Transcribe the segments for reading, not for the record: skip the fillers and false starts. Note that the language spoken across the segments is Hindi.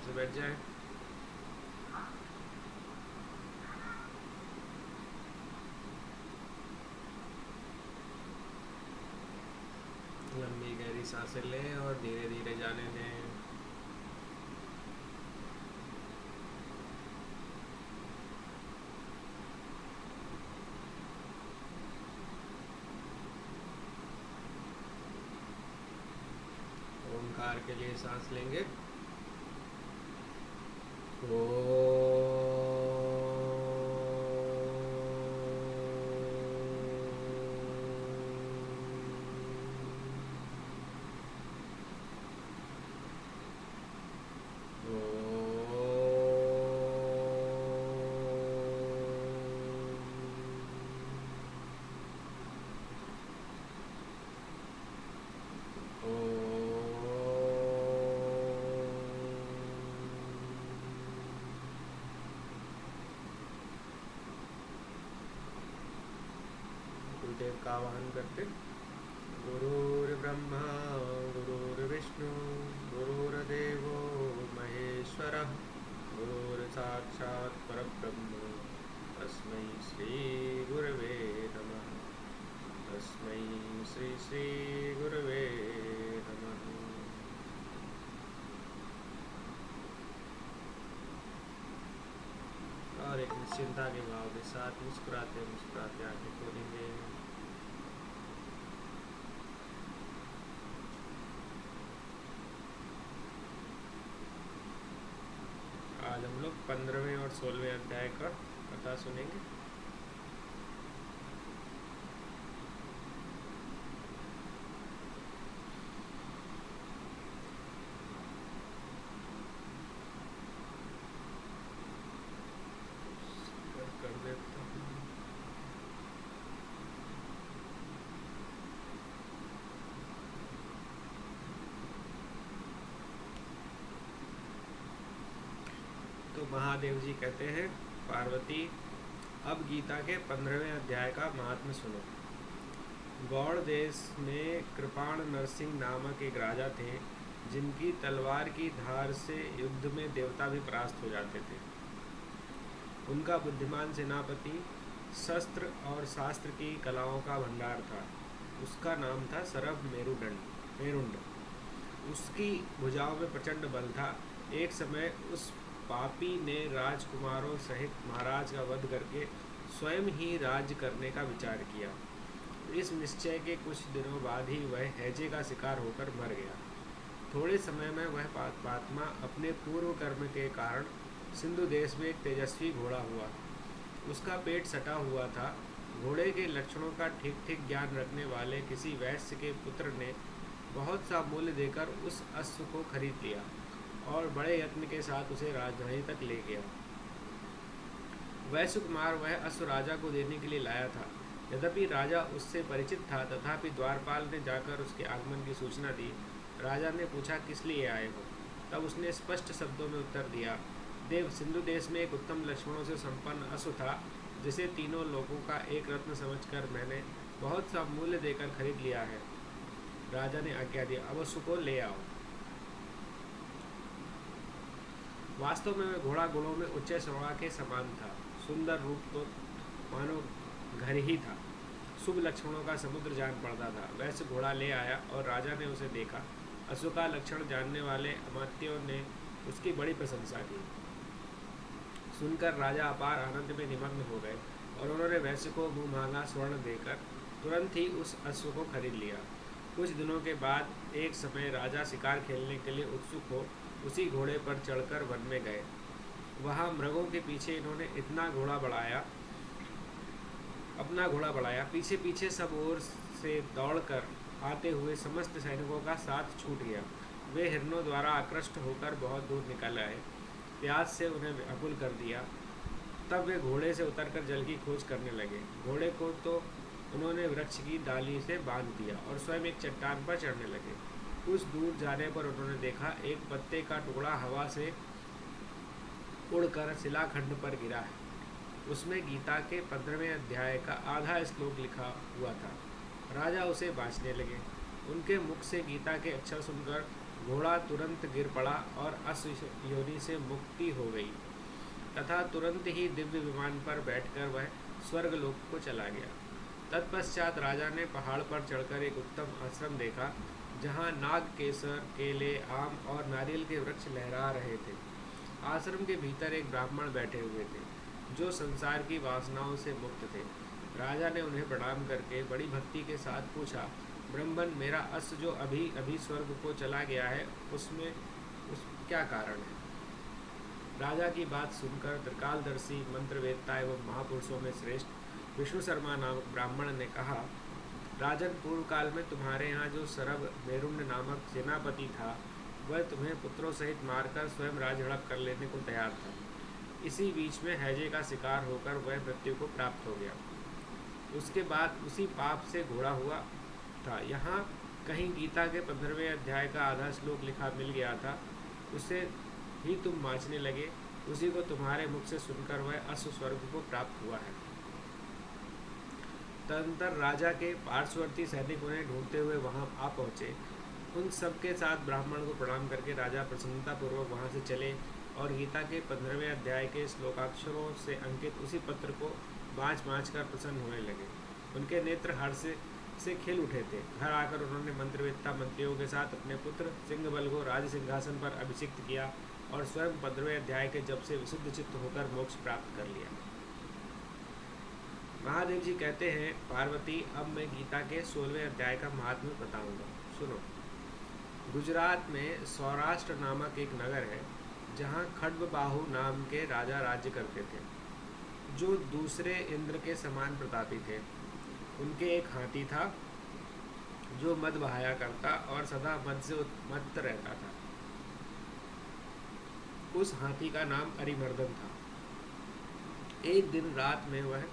से बैठ जाए। लंबी गहरी सांसें लें और धीरे धीरे जाने दें। ओंकार के लिए सांस लेंगे। ओ गुरुदेव का आवाहन करते। गुरुर्ब्रह्मा गुरुर्विष्णु गुरुर्देवो महेश्वरः गुरुर्साक्षात् परब्रह्म तस्मै श्री गुरवे नमः। तस्मै श्री श्री गुरवे नमः। और एक निश्चिंता के भाव के साथ मुस्कुराते मुस्कुराते आगे खोलेंगे। आज हम लोग 15वें और 16वें अध्याय का कथा सुनेंगे। कर देता हूँ। तो महादेव जी कहते हैं, पार्वती अब गीता के 15वें अध्याय का महात्म्य सुनो। गौड़ देश में कृपाण नरसिंह नामक एक राजा थे, जिनकी तलवार की धार से युद्ध में देवता भी परास्त हो जाते थे। उनका बुद्धिमान सेनापति शस्त्र और शास्त्र की कलाओं का भंडार था। उसका नाम था सरभ मेरुंड। उसकी भुजाओं में प्रचंड बल था। एक समय उस पापी ने राजकुमारों सहित महाराज का वध करके स्वयं ही राज्य करने का विचार किया। इस निश्चय के कुछ दिनों बाद ही वह हैजे का शिकार होकर मर गया। थोड़े समय में वह पात्मा अपने पूर्व कर्म के कारण सिंधु देश में एक तेजस्वी घोड़ा हुआ। उसका पेट सटा हुआ था। घोड़े के लक्षणों का ठीक ठीक ज्ञान रखने वाले किसी वैश्य के पुत्र ने बहुत सा मूल्य देकर उस अश्व को खरीद लिया और बड़े यत्न के साथ उसे राजधानी तक ले गया। वैश्य कुमार वह अश्व राजा को देने के लिए लाया था। यद्यपि राजा उससे परिचित था, तथापि द्वारपाल ने जाकर उसके आगमन की सूचना दी। राजा ने पूछा, किस लिए आए हो? तब उसने स्पष्ट शब्दों में उत्तर दिया, देव, सिंधु देश में एक उत्तम लक्षणों से संपन्न अश्व था, जिसे तीनों लोगों का एक रत्न समझकर मैंने बहुत सा मूल्य देकर खरीद लिया है। राजा ने आज्ञा दी, अब अश्व को ले आओ। वास्तव में वह घोड़ा गुणों में उच्च श्रवा के समान था। सुंदर रूप तो मानो घर ही था। शुभ लक्षणों का समुद्र जान पड़ता था। वैसे घोड़ा ले आया और राजा ने उसे देखा। अश्व का लक्षण जानने वाले अमात्यों ने उसकी बड़ी प्रशंसा की। सुनकर राजा अपार आनंद में निमग्न हो गए और उन्होंने वैश्य को मुँह मांगा स्वर्ण देकर तुरंत ही उस अश्व को खरीद लिया। कुछ दिनों के बाद एक समय राजा शिकार खेलने के लिए उत्सुक हो उसी घोड़े पर चढ़कर वन में गए। वहाँ मृगों के पीछे इन्होंने अपना घोड़ा बढ़ाया। पीछे पीछे सब ओर से दौड़कर आते हुए समस्त सैनिकों का साथ छूट गया। वे हिरणों द्वारा आकृष्ट होकर बहुत दूर निकल आए। प्यास से उन्हें व्याकुल कर दिया। तब वे घोड़े से उतरकर जल की खोज करने लगे। घोड़े को तो उन्होंने वृक्ष की डाली से बांध दिया और स्वयं एक चट्टान पर चढ़ने लगे। कुछ दूर जाने पर उन्होंने देखा, एक पत्ते का टुकड़ा हवा से उड़कर शिलाखंड पर गिरा है। उसमें गीता के 15वें अध्याय का आधा श्लोक लिखा हुआ था। राजा उसे बाँचने लगे। उनके मुख से गीता के अक्षर सुनकर घोड़ा तुरंत गिर पड़ा और अस योनि से मुक्ति हो गई तथा तुरंत ही दिव्य विमान पर बैठकर वह स्वर्गलोक को चला गया। तत्पश्चात राजा ने पहाड़ पर चढ़कर एक उत्तम आश्रम देखा जहाँ नाग, केसर, केले, आम और नारियल के वृक्ष लहरा रहे थे। आश्रम के भीतर एक ब्राह्मण बैठे हुए थे जो संसार की वासनाओं से मुक्त थे। राजा ने उन्हें प्रणाम करके बड़ी भक्ति के साथ पूछा, ब्रह्मन, मेरा अश्व जो अभी अभी स्वर्ग को चला गया है उसमें क्या कारण है? राजा की बात सुनकर त्रिकालदर्शी मंत्रवेत्ता एवं महापुरुषों में श्रेष्ठ विष्णु शर्मा नामक ब्राह्मण ने कहा, राजन, पूर्व काल में तुम्हारे यहाँ जो सरब मेरुंड नामक सेनापति था वह तुम्हें पुत्रों सहित मारकर स्वयं राज हड़प कर लेने को तैयार था। इसी बीच में हैजे का शिकार होकर वह मृत्यु को प्राप्त हो गया। उसके बाद उसी पाप से घोड़ा हुआ था। यहाँ कहीं गीता के 15वें अध्याय का आधा श्लोक लिखा मिल गया था, उसे ही तुम मांचने लगे। उसी को तुम्हारे मुख से सुनकर वह अश्व स्वर्ग को प्राप्त हुआ है। तदनंतर राजा के पार्श्ववर्ती सैनिक उन्हें ढूंढते हुए वहां आ पहुंचे। उन सबके साथ ब्राह्मण को प्रणाम करके राजा प्रसन्नतापूर्वक वहां से चले और गीता के 15वें अध्याय के श्लोकाक्षरों से अंकित उसी पत्र को बाँच बाँच कर प्रसन्न होने लगे। उनके नेत्र हर्ष से खिल उठे थे। घर आकर उन्होंने मंत्रवेत्ता मंत्रियों के साथ अपने पुत्र सिंहबल को राज सिंहासन पर अभिषिक्त किया और स्वयं 15वें अध्याय के जप से विशुद्ध चित्त होकर मोक्ष प्राप्त कर लिया। महादेव जी कहते हैं, पार्वती, अब मैं गीता के 16वें अध्याय का महात्म्य बताऊंगा, सुनो। गुजरात में सौराष्ट्र नामक एक नगर है जहाँ खड्गबाहु नाम के राजा राज्य करते थे, जो दूसरे इंद्र के समान प्रतापी थे। उनके एक हाथी था जो मद बहाया करता और सदा मद से उन्मत्त रहता था। उस हाथी का नाम अरिमर्दन था। एक दिन रात में वह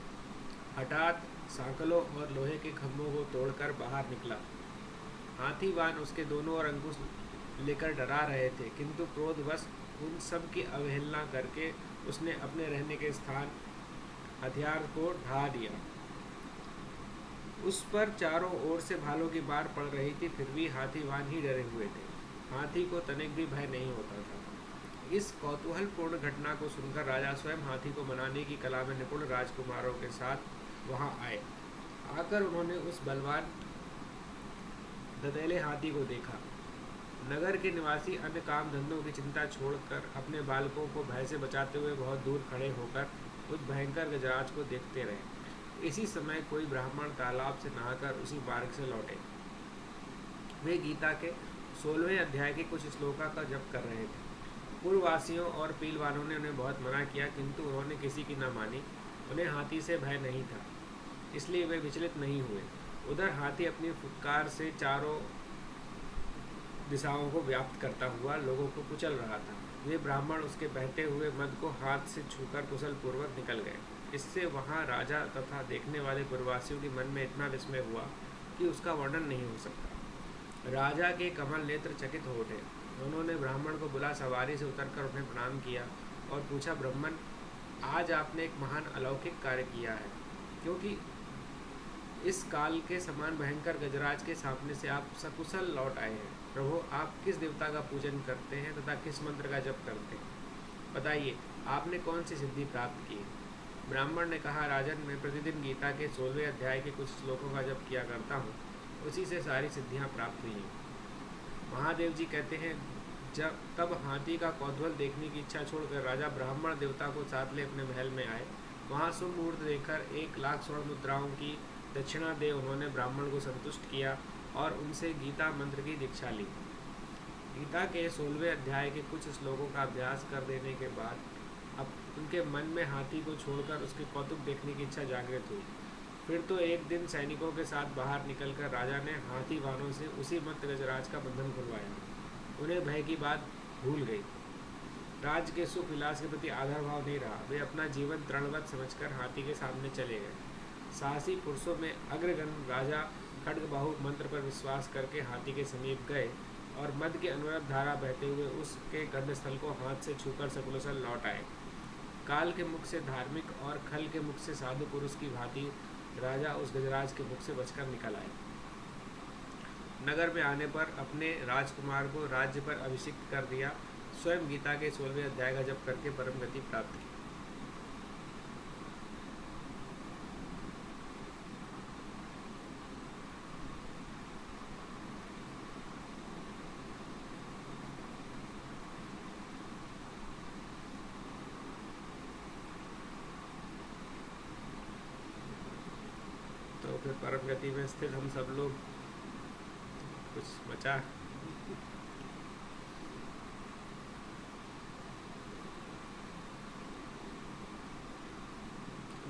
हठात सांकलों और लोहे के खंभों को तोड़कर बाहर निकला। हाथीवान उसके दोनों ओर अंकुश लेकर डरा रहे थे, किंतु क्रोधवश उन सब की अवहेलना करके उसने अपने रहने के स्थान हथियार को ढा दिया। उस पर चारों ओर से भालों की बाढ़ पड़ रही थी, फिर भी हाथीवान ही डरे हुए थे। हाथी को तनिक भी भय नहीं होता था। इस कौतूहलपूर्ण घटना को सुनकर राजा स्वयं हाथी को मनाने की कला में निपुण राजकुमारों के साथ वहां आए। आकर उन्होंने उस बलवान ददेले हाथी को देखा। नगर के निवासी अन्य काम धंधों की चिंता छोड़कर अपने बालकों को भय से बचाते हुए बहुत दूर खड़े होकर उस भयंकर गजराज को देखते रहे। इसी समय कोई ब्राह्मण तालाब से नहाकर उसी मार्ग से लौटे। वे गीता के 16वें अध्याय के कुछ श्लोका का जप कर रहे थे। पूर्ववासियों और पीलवानों ने उन्हें बहुत मना किया, किंतु उन्होंने किसी की न मानी। उन्हें हाथी से भय नहीं था, इसलिए वे विचलित नहीं हुए। उधर हाथी अपनी फुटकार से चारों दिशाओं को व्याप्त करता हुआ लोगों को कुचल रहा था। वे ब्राह्मण उसके बहते हुए मद को हाथ से छूकर कुशल पूर्वक निकल गए। इससे वहां राजा तथा देखने वाले पूर्ववासियों के मन में इतना विस्मय हुआ कि उसका वर्णन नहीं हो सकता। राजा के कमल नेत्र चकित हो उठे। उन्होंने ब्राह्मण को बुला सवारी से उतरकर उन्हें प्रणाम किया और पूछा, ब्राह्मण, आज आपने एक महान अलौकिक कार्य किया है, क्योंकि इस काल के समान भयंकर गजराज के सामने से आप सकुशल लौट आए हैं। प्रभु, आप किस देवता का पूजन करते हैं तथा किस मंत्र का जप करते हैं? बताइए, आपने कौन सी सिद्धि प्राप्त की है? ब्राह्मण ने कहा, राजन, मैं प्रतिदिन गीता के 16वें अध्याय के कुछ श्लोकों का जप किया करता हूँ, उसी से सारी सिद्धियाँ प्राप्त हुई हैं। महादेव जी कहते हैं, तब हाथी का कौतूहल देखने की इच्छा छोड़कर राजा ब्राह्मण देवता को साथ ले अपने महल में आए। वहाँ शुभ मुहूर्त देखकर 1,00,000 स्वर्ण मुद्राओं की दक्षिणा दे उन्होंने ब्राह्मण को संतुष्ट किया और उनसे गीता मंत्र की दीक्षा ली। गीता के 16वें अध्याय के कुछ श्लोकों का अभ्यास कर देने के बाद अब उनके मन में हाथी को छोड़कर उसके कौतुक देखने की इच्छा जागृत हुई। फिर तो एक दिन सैनिकों के साथ बाहर निकलकर राजा ने हाथी वानों से उसी मत गजराज का बंधन खुलवाया। उन्हें भय की बात भूल गई। राज्य के सुख विलास के प्रति आदर भाव नहीं रहा। वे अपना जीवन तृणवत समझकर हाथी के सामने चले गए। साहसी पुरुषों में अग्रगण्य राजा खड्गबाहु मंत्र पर विश्वास करके हाथी के समीप गए और मद के अनवरत धारा बहते हुए उसके गंडस्थल को हाथ से छूकर सकुशल लौट आए। काल के मुख से धार्मिक और खल के मुख से साधु पुरुष की भांति राजा उस गजराज के मुख से बचकर निकल आए। नगर में आने पर अपने राजकुमार को राज्य पर अभिषिक्त कर दिया। स्वयं गीता के 16वें अध्याय का जप करके परम गति प्राप्त की। तो फिर परम गति में स्थित हम सब लोग कुछ बचा।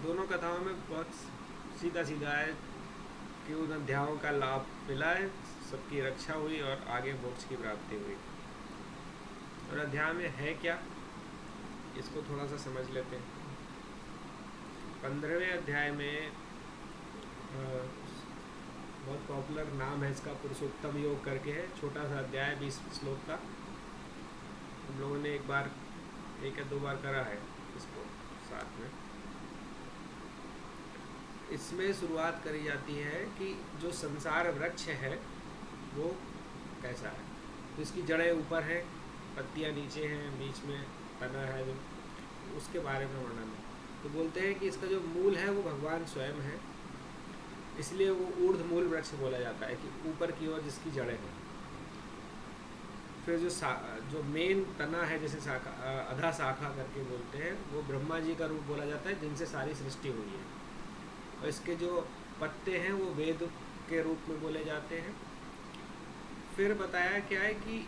दोनों कथाओं में बहुत सीधा सीधा है कि उन अध्यायों का लाभ मिला है, सबकी रक्षा हुई और आगे मोक्ष की प्राप्ति हुई। और अध्याय में है क्या, इसको थोड़ा सा समझ लेते हैं। 15वें अध्याय में बहुत पॉपुलर नाम है इसका, पुरुषोत्तम योग करके है। छोटा सा अध्याय 20 श्लोक का। हम लोगों ने एक या दो बार करा है इसको साथ में। इसमें शुरुआत करी जाती है कि जो संसार वृक्ष है वो कैसा है। तो इसकी जड़ें ऊपर हैं, पत्तियां नीचे हैं, बीच में तना है, जो उसके बारे में वर्णन है। तो बोलते हैं कि इसका जो मूल है वो भगवान स्वयं है, इसलिए वो ऊर्ध्व मूल वृक्ष बोला जाता है कि ऊपर की ओर जिसकी जड़ें हैं। फिर जो मेन तना है, जैसे शाखा, अधा शाखा करके बोलते हैं, वो ब्रह्मा जी का रूप बोला जाता है जिनसे सारी सृष्टि हुई है। और इसके जो पत्ते हैं वो वेद के रूप में बोले जाते हैं। फिर बताया क्या है कि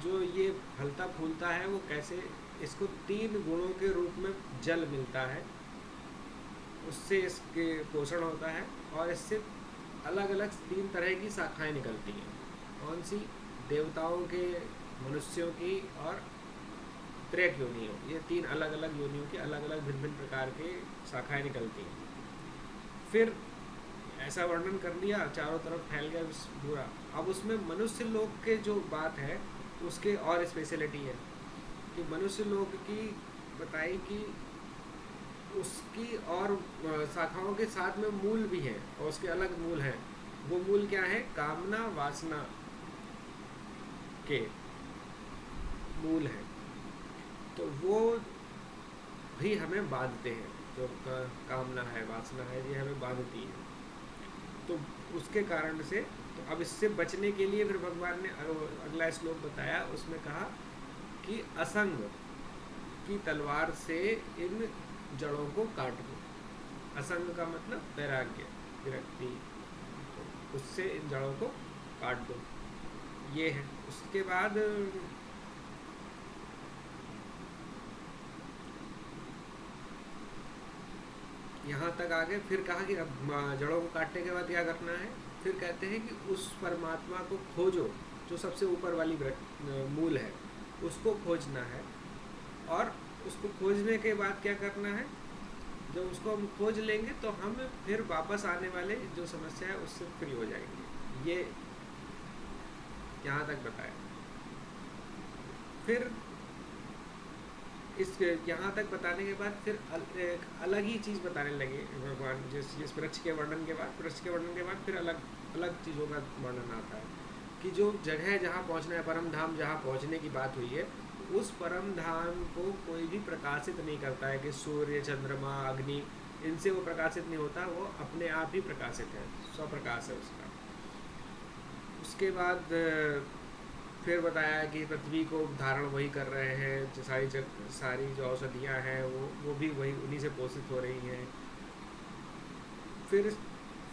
जो ये फलता फूलता है वो कैसे, इसको 3 गुणों के रूप में जल मिलता है, उससे इसके पोषण होता है। और इससे अलग अलग 3 तरह की शाखाएं निकलती हैं। कौन सी? देवताओं के, मनुष्यों की और त्रैक योनियों। ये 3 अलग अलग योनियों की अलग अलग भिन्न भिन्न प्रकार के शाखाएं निकलती हैं। फिर ऐसा वर्णन कर दिया, चारों तरफ फैल गया पूरा। अब उसमें मनुष्य लोक के जो बात है उसके और स्पेशलिटी है कि मनुष्य लोक की बताई कि उसकी और शाखाओं के साथ में मूल भी हैं और उसके अलग मूल हैं। वो मूल क्या है? कामना वासना के मूल हैं। तो वो भी हमें बांधते हैं। जो कामना है, वासना है, ये हमें बांधती है। तो उसके कारण से, तो अब इससे बचने के लिए फिर भगवान ने अगला श्लोक बताया, उसमें कहा कि असंग की तलवार से इन जड़ों को काट दो। असंग का मतलब वैराग्य, विरक्ति, तो उससे इन जड़ों को काट दो, ये है। उसके बाद यहाँ तक आगे फिर कहा कि अब जड़ों को काटने के बाद क्या करना है। फिर कहते हैं कि उस परमात्मा को खोजो जो सबसे ऊपर वाली मूल है, उसको खोजना है। और उसको खोजने के बाद क्या करना है, जब उसको हम खोज लेंगे तो हम फिर वापस आने वाले जो समस्या है उससे फ्री हो जाएंगे। ये यहाँ तक बताया। फिर इस यहाँ तक बताने के बाद फिर एक अलग ही चीज़ बताने लगे भगवान। जिस वृक्ष के वर्णन के बाद फिर अलग अलग चीज़ों का वर्णन आता है कि जो जगह जहाँ पहुँचना है, परम धाम जहाँ पहुँचने की बात हुई है, उस परम धाम को कोई भी प्रकाशित नहीं करता है कि सूर्य, चंद्रमा, अग्नि, इनसे वो प्रकाशित नहीं होता। वो अपने आप ही प्रकाशित है, स्वप्रकाश है उसका। उसके बाद फिर बताया कि पृथ्वी को धारण वही कर रहे हैं, जो सारी जो औषधियाँ हैं वो भी वही उन्हीं से पोषित हो रही हैं।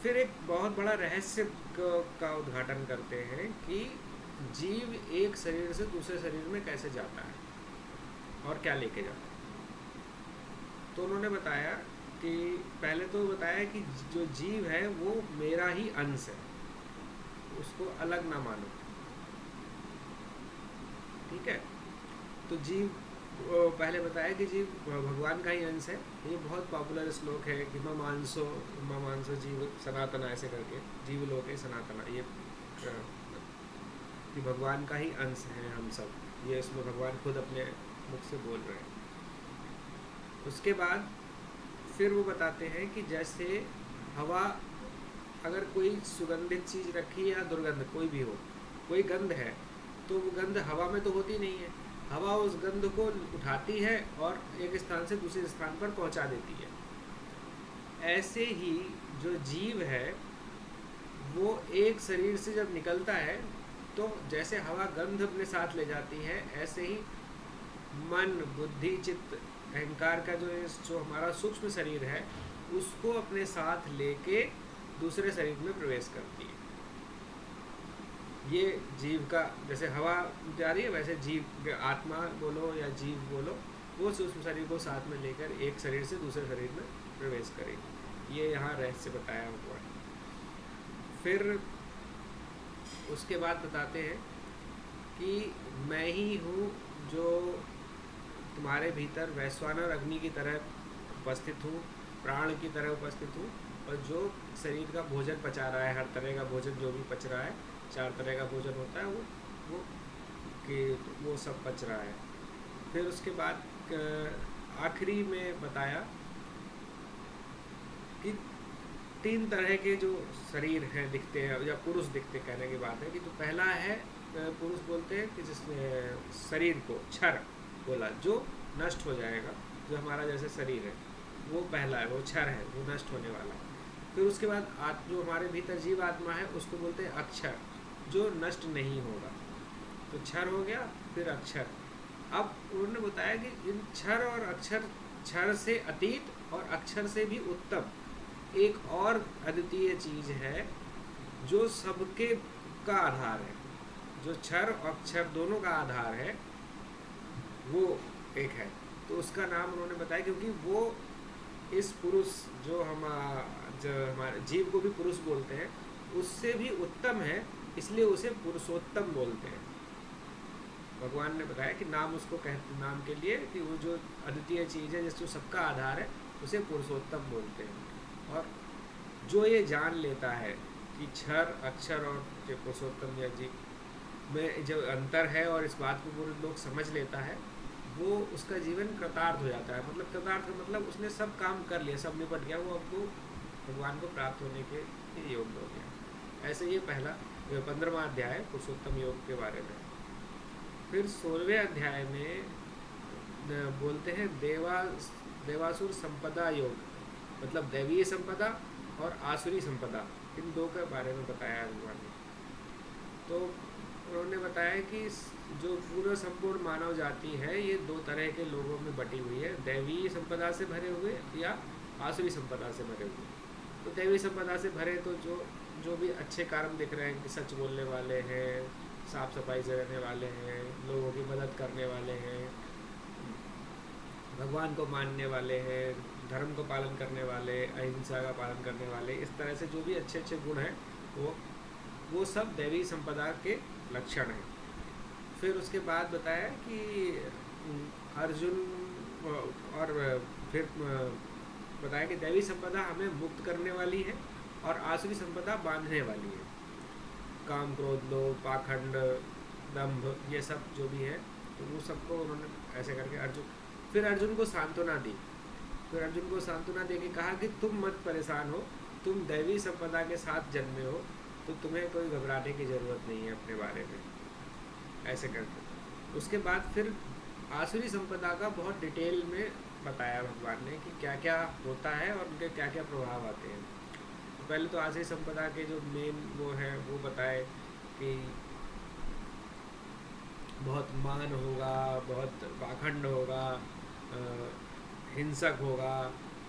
फिर एक बहुत बड़ा रहस्य का उद्घाटन करते हैं कि जीव एक शरीर से दूसरे शरीर में कैसे जाता है और क्या लेके जाता है। तो उन्होंने बताया कि पहले तो बताया कि जो जीव है वो मेरा ही अंश है, उसको अलग ना मानो, ठीक है। तो जीव पहले बताया कि जीव भगवान का ही अंश है। ये बहुत पॉपुलर श्लोक है कि ममांसो जीव सनातना, ऐसे करके जीव लोक है सनातना, ये कि भगवान का ही अंश है हम सब। ये इसमें भगवान खुद अपने मुख से बोल रहे हैं। उसके बाद फिर वो बताते हैं कि जैसे हवा अगर कोई सुगंधित चीज़ रखी या दुर्गंध कोई भी हो, कोई गंध है, तो वो गंध हवा में तो होती नहीं है, हवा उस गंध को उठाती है और एक स्थान से दूसरे स्थान पर पहुंचा देती है। ऐसे ही जो जीव है वो एक शरीर से जब निकलता है तो जैसे हवा गंध अपने साथ ले जाती है, ऐसे ही मन, बुद्धि, चित्त, अहंकार का जो हमारा सूक्ष्म शरीर है उसको अपने साथ लेके दूसरे शरीर में प्रवेश करती है। ये जीव का, जैसे हवा जा रही है वैसे जीव, आत्मा बोलो या जीव बोलो, वो सूक्ष्म शरीर को साथ में लेकर एक शरीर से दूसरे शरीर में प्रवेश करेगी। ये यहाँ रहस्य बताया हुआ है। फिर उसके बाद बताते हैं कि मैं ही हूँ जो तुम्हारे भीतर वैश्वानर अग्नि की तरह उपस्थित हूँ, प्राण की तरह उपस्थित हूँ, और जो शरीर का भोजन पचा रहा है, हर तरह का भोजन जो भी पच रहा है, 4 तरह का भोजन होता है वो सब पच रहा है। फिर उसके बाद आखिरी में बताया कि 3 तरह के जो शरीर हैं दिखते हैं या पुरुष दिखते, कहने की बात है कि जो पहला है पुरुष बोलते हैं कि जिस शरीर को क्षर बोला, जो नष्ट हो जाएगा, जो हमारा जैसे शरीर है वो पहला है, वो क्षर है, वो नष्ट होने वाला है। फिर उसके बाद जो हमारे भीतर जीव आत्मा है उसको बोलते हैं अक्षर, जो नष्ट नहीं होगा। तो क्षर हो गया, फिर अक्षर। अब उन्होंने बताया कि इन क्षर और अक्षर, क्षर से अतीत और अक्षर से भी उत्तम एक और अद्वितीय चीज़ है जो सबके का आधार है, जो क्षर और अक्षर दोनों का आधार है, वो एक है। तो उसका नाम उन्होंने बताया क्योंकि वो इस पुरुष जो हमारे जीव को भी पुरुष बोलते हैं उससे भी उत्तम है, इसलिए उसे पुरुषोत्तम बोलते हैं। भगवान ने बताया कि नाम उसको कहते, नाम के लिए कि वो जो अद्वितीय चीज़ है जिसको सबका आधार है उसे पुरुषोत्तम बोलते हैं। और जो ये जान लेता है कि क्षर, अक्षर और जो पुरुषोत्तम या जीव में जो अंतर है और इस बात को पूरे लोग समझ लेता है, वो उसका जीवन कृतार्थ हो जाता है। मतलब कृतार्थ का मतलब उसने सब काम कर लिया, सब निपट गया, वो आपको भगवान को प्राप्त होने के योग्य हो गया। ऐसे ये पहला 15वां अध्याय पुरुषोत्तम योग के बारे में। फिर 16वें अध्याय में बोलते हैं देवासुर संपदा योग, मतलब दैवीय संपदा और आसुरी संपदा, इन दो के बारे में बताया भगवान ने। तो उन्होंने बताया कि जो पूरा संपूर्ण मानव जाति है ये 2 तरह के लोगों में बटी हुई है, दैवीय संपदा से भरे हुए या आसुरी संपदा से भरे हुए। तो दैवीय संपदा से भरे तो जो भी अच्छे कर्म दिख रहे हैं कि सच बोलने वाले हैं, साफ सफाई से रहने वाले हैं, लोगों की मदद करने वाले हैं, भगवान को मानने वाले हैं, धर्म को पालन करने वाले, अहिंसा का पालन करने वाले, इस तरह से जो भी अच्छे अच्छे गुण हैं वो सब दैवी संपदा के लक्षण हैं। फिर उसके बाद बताया कि अर्जुन और फिर बताया कि दैवी संपदा हमें मुक्त करने वाली है और आसुरी संपदा बांधने वाली है। काम, क्रोध, लोभ, पाखंड, दंभ, ये सब जो भी है तो वो सबको उन्होंने ऐसे करके फिर अर्जुन को सांत्वना दी। फिर अर्जुन को सांत्वना दे के कहा कि तुम मत परेशान हो, तुम दैवी संपदा के साथ जन्मे हो, तो तुम्हें कोई घबराने की ज़रूरत नहीं है अपने बारे में, ऐसे करके। उसके बाद फिर आसुरी संपदा का बहुत डिटेल में बताया भगवान ने कि क्या क्या होता है और उनके क्या क्या प्रभाव आते हैं। तो पहले तो आसुरी संपदा के जो मेन वो हैं वो बताए कि बहुत मान होगा, बहुत पाखंड होगा, हिंसक होगा,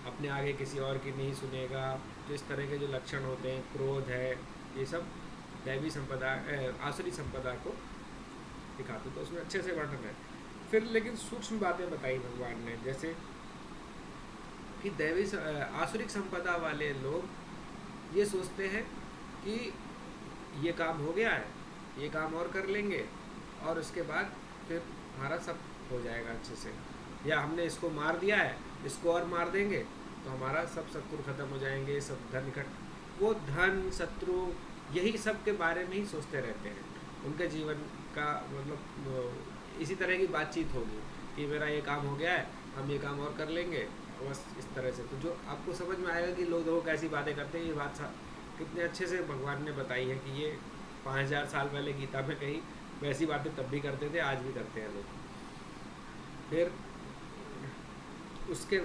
अपने आगे किसी और की नहीं सुनेगा, तो इस तरह के जो लक्षण होते हैं, क्रोध है, ये सब दैवी संपदा आसुरी संपदा को दिखाते, तो उसमें अच्छे से वर्णन है। फिर लेकिन सूक्ष्म बातें बताई भगवान ने, जैसे कि दैवी आसुरिक संपदा वाले लोग ये सोचते हैं कि ये काम हो गया है, ये काम और कर लेंगे और उसके बाद फिर हमारा सब हो जाएगा अच्छे से, या हमने इसको मार दिया है, इसको और मार देंगे तो हमारा सब शत्रु खत्म हो जाएंगे, सब धन वो धन, शत्रु, यही सब के बारे में ही सोचते रहते हैं। उनके जीवन का मतलब इसी तरह की बातचीत होगी कि मेरा ये काम हो गया है, हम ये काम और कर लेंगे, बस इस तरह से। तो जो आपको समझ में आएगा कि लोग कैसी बातें करते हैं, ये बात कितने अच्छे से भगवान ने बताई है कि ये 5000 साल पहले गीता में कही, वैसी बातें तब भी करते थे, आज भी करते हैं लोग। फिर उसके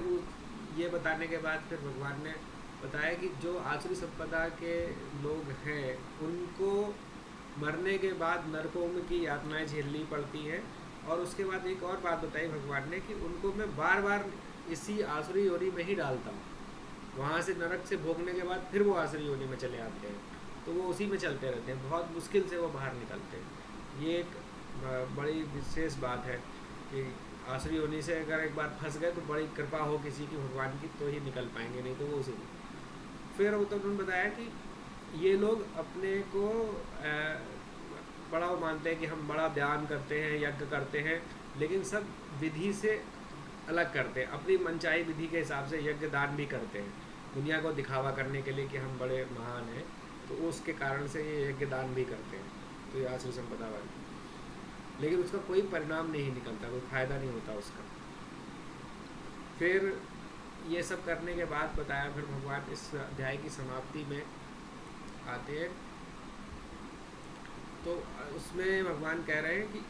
ये बताने के बाद फिर भगवान ने बताया कि जो आसुरी संपदा के लोग हैं उनको मरने के बाद नरकों की यातनाएं झेलनी पड़ती है। और उसके बाद एक और बात बताई भगवान ने कि उनको मैं बार बार इसी आसुरी योनि में ही डालता हूँ, वहाँ से नरक से भोगने के बाद फिर वो आसुरी योनि में चले आते हैं, तो वो उसी में चलते रहते हैं, बहुत मुश्किल से वो बाहर निकलते हैं। ये एक बड़ी विशेष बात है कि आसुरी योनि से अगर एक बार फंस गए तो बड़ी कृपा हो किसी की भगवान की तो ही निकल पाएंगे, नहीं तो वो उसी में। फिर तो उन्होंने बताया कि ये लोग अपने को बड़ा वो मानते हैं कि हम बड़ा ध्यान करते हैं, यज्ञ करते हैं, लेकिन सब विधि से अलग करते हैं, अपनी मनचाही विधि के हिसाब से यज्ञ दान भी करते हैं, दुनिया को दिखावा करने के लिए कि हम बड़े महान हैं, तो उसके कारण से ये यज्ञ दान भी करते हैं। तो ये आसुरी संपदा वाली, लेकिन उसका कोई परिणाम नहीं निकलता, कोई फायदा नहीं होता उसका। फिर ये सब करने के बाद बताया, फिर भगवान इस अध्याय की समाप्ति में आते हैं, तो उसमें भगवान कह रहे हैं कि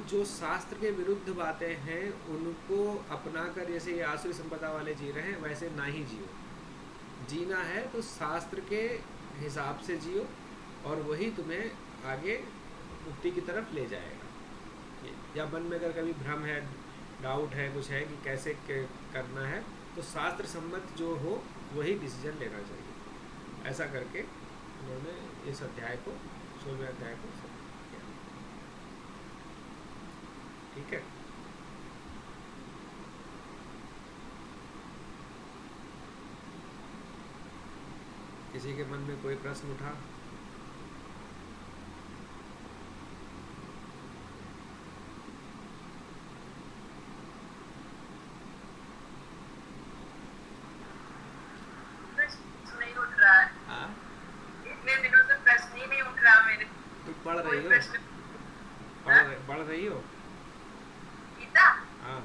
जो शास्त्र के विरुद्ध बातें हैं उनको अपनाकर जैसे ये आसुरी संपदा वाले जी रहे हैं वैसे ना ही जियो। जीना है तो शास्त्र के हिसाब से जियो, और वही तुम्हें आगे मुक्ति की तरफ ले जाएगा। या मन में अगर कभी भ्रम है, डाउट है, कुछ है कि कैसे करना है, तो शास्त्र सम्मत जो हो वही डिसीजन लेना चाहिए। ऐसा करके उन्होंने इस अध्याय को, 16वें अध्याय को समाप्त किया। ठीक है। किसी के मन में कोई प्रश्न उठा? पढ़ रही हो गीता? हाँ।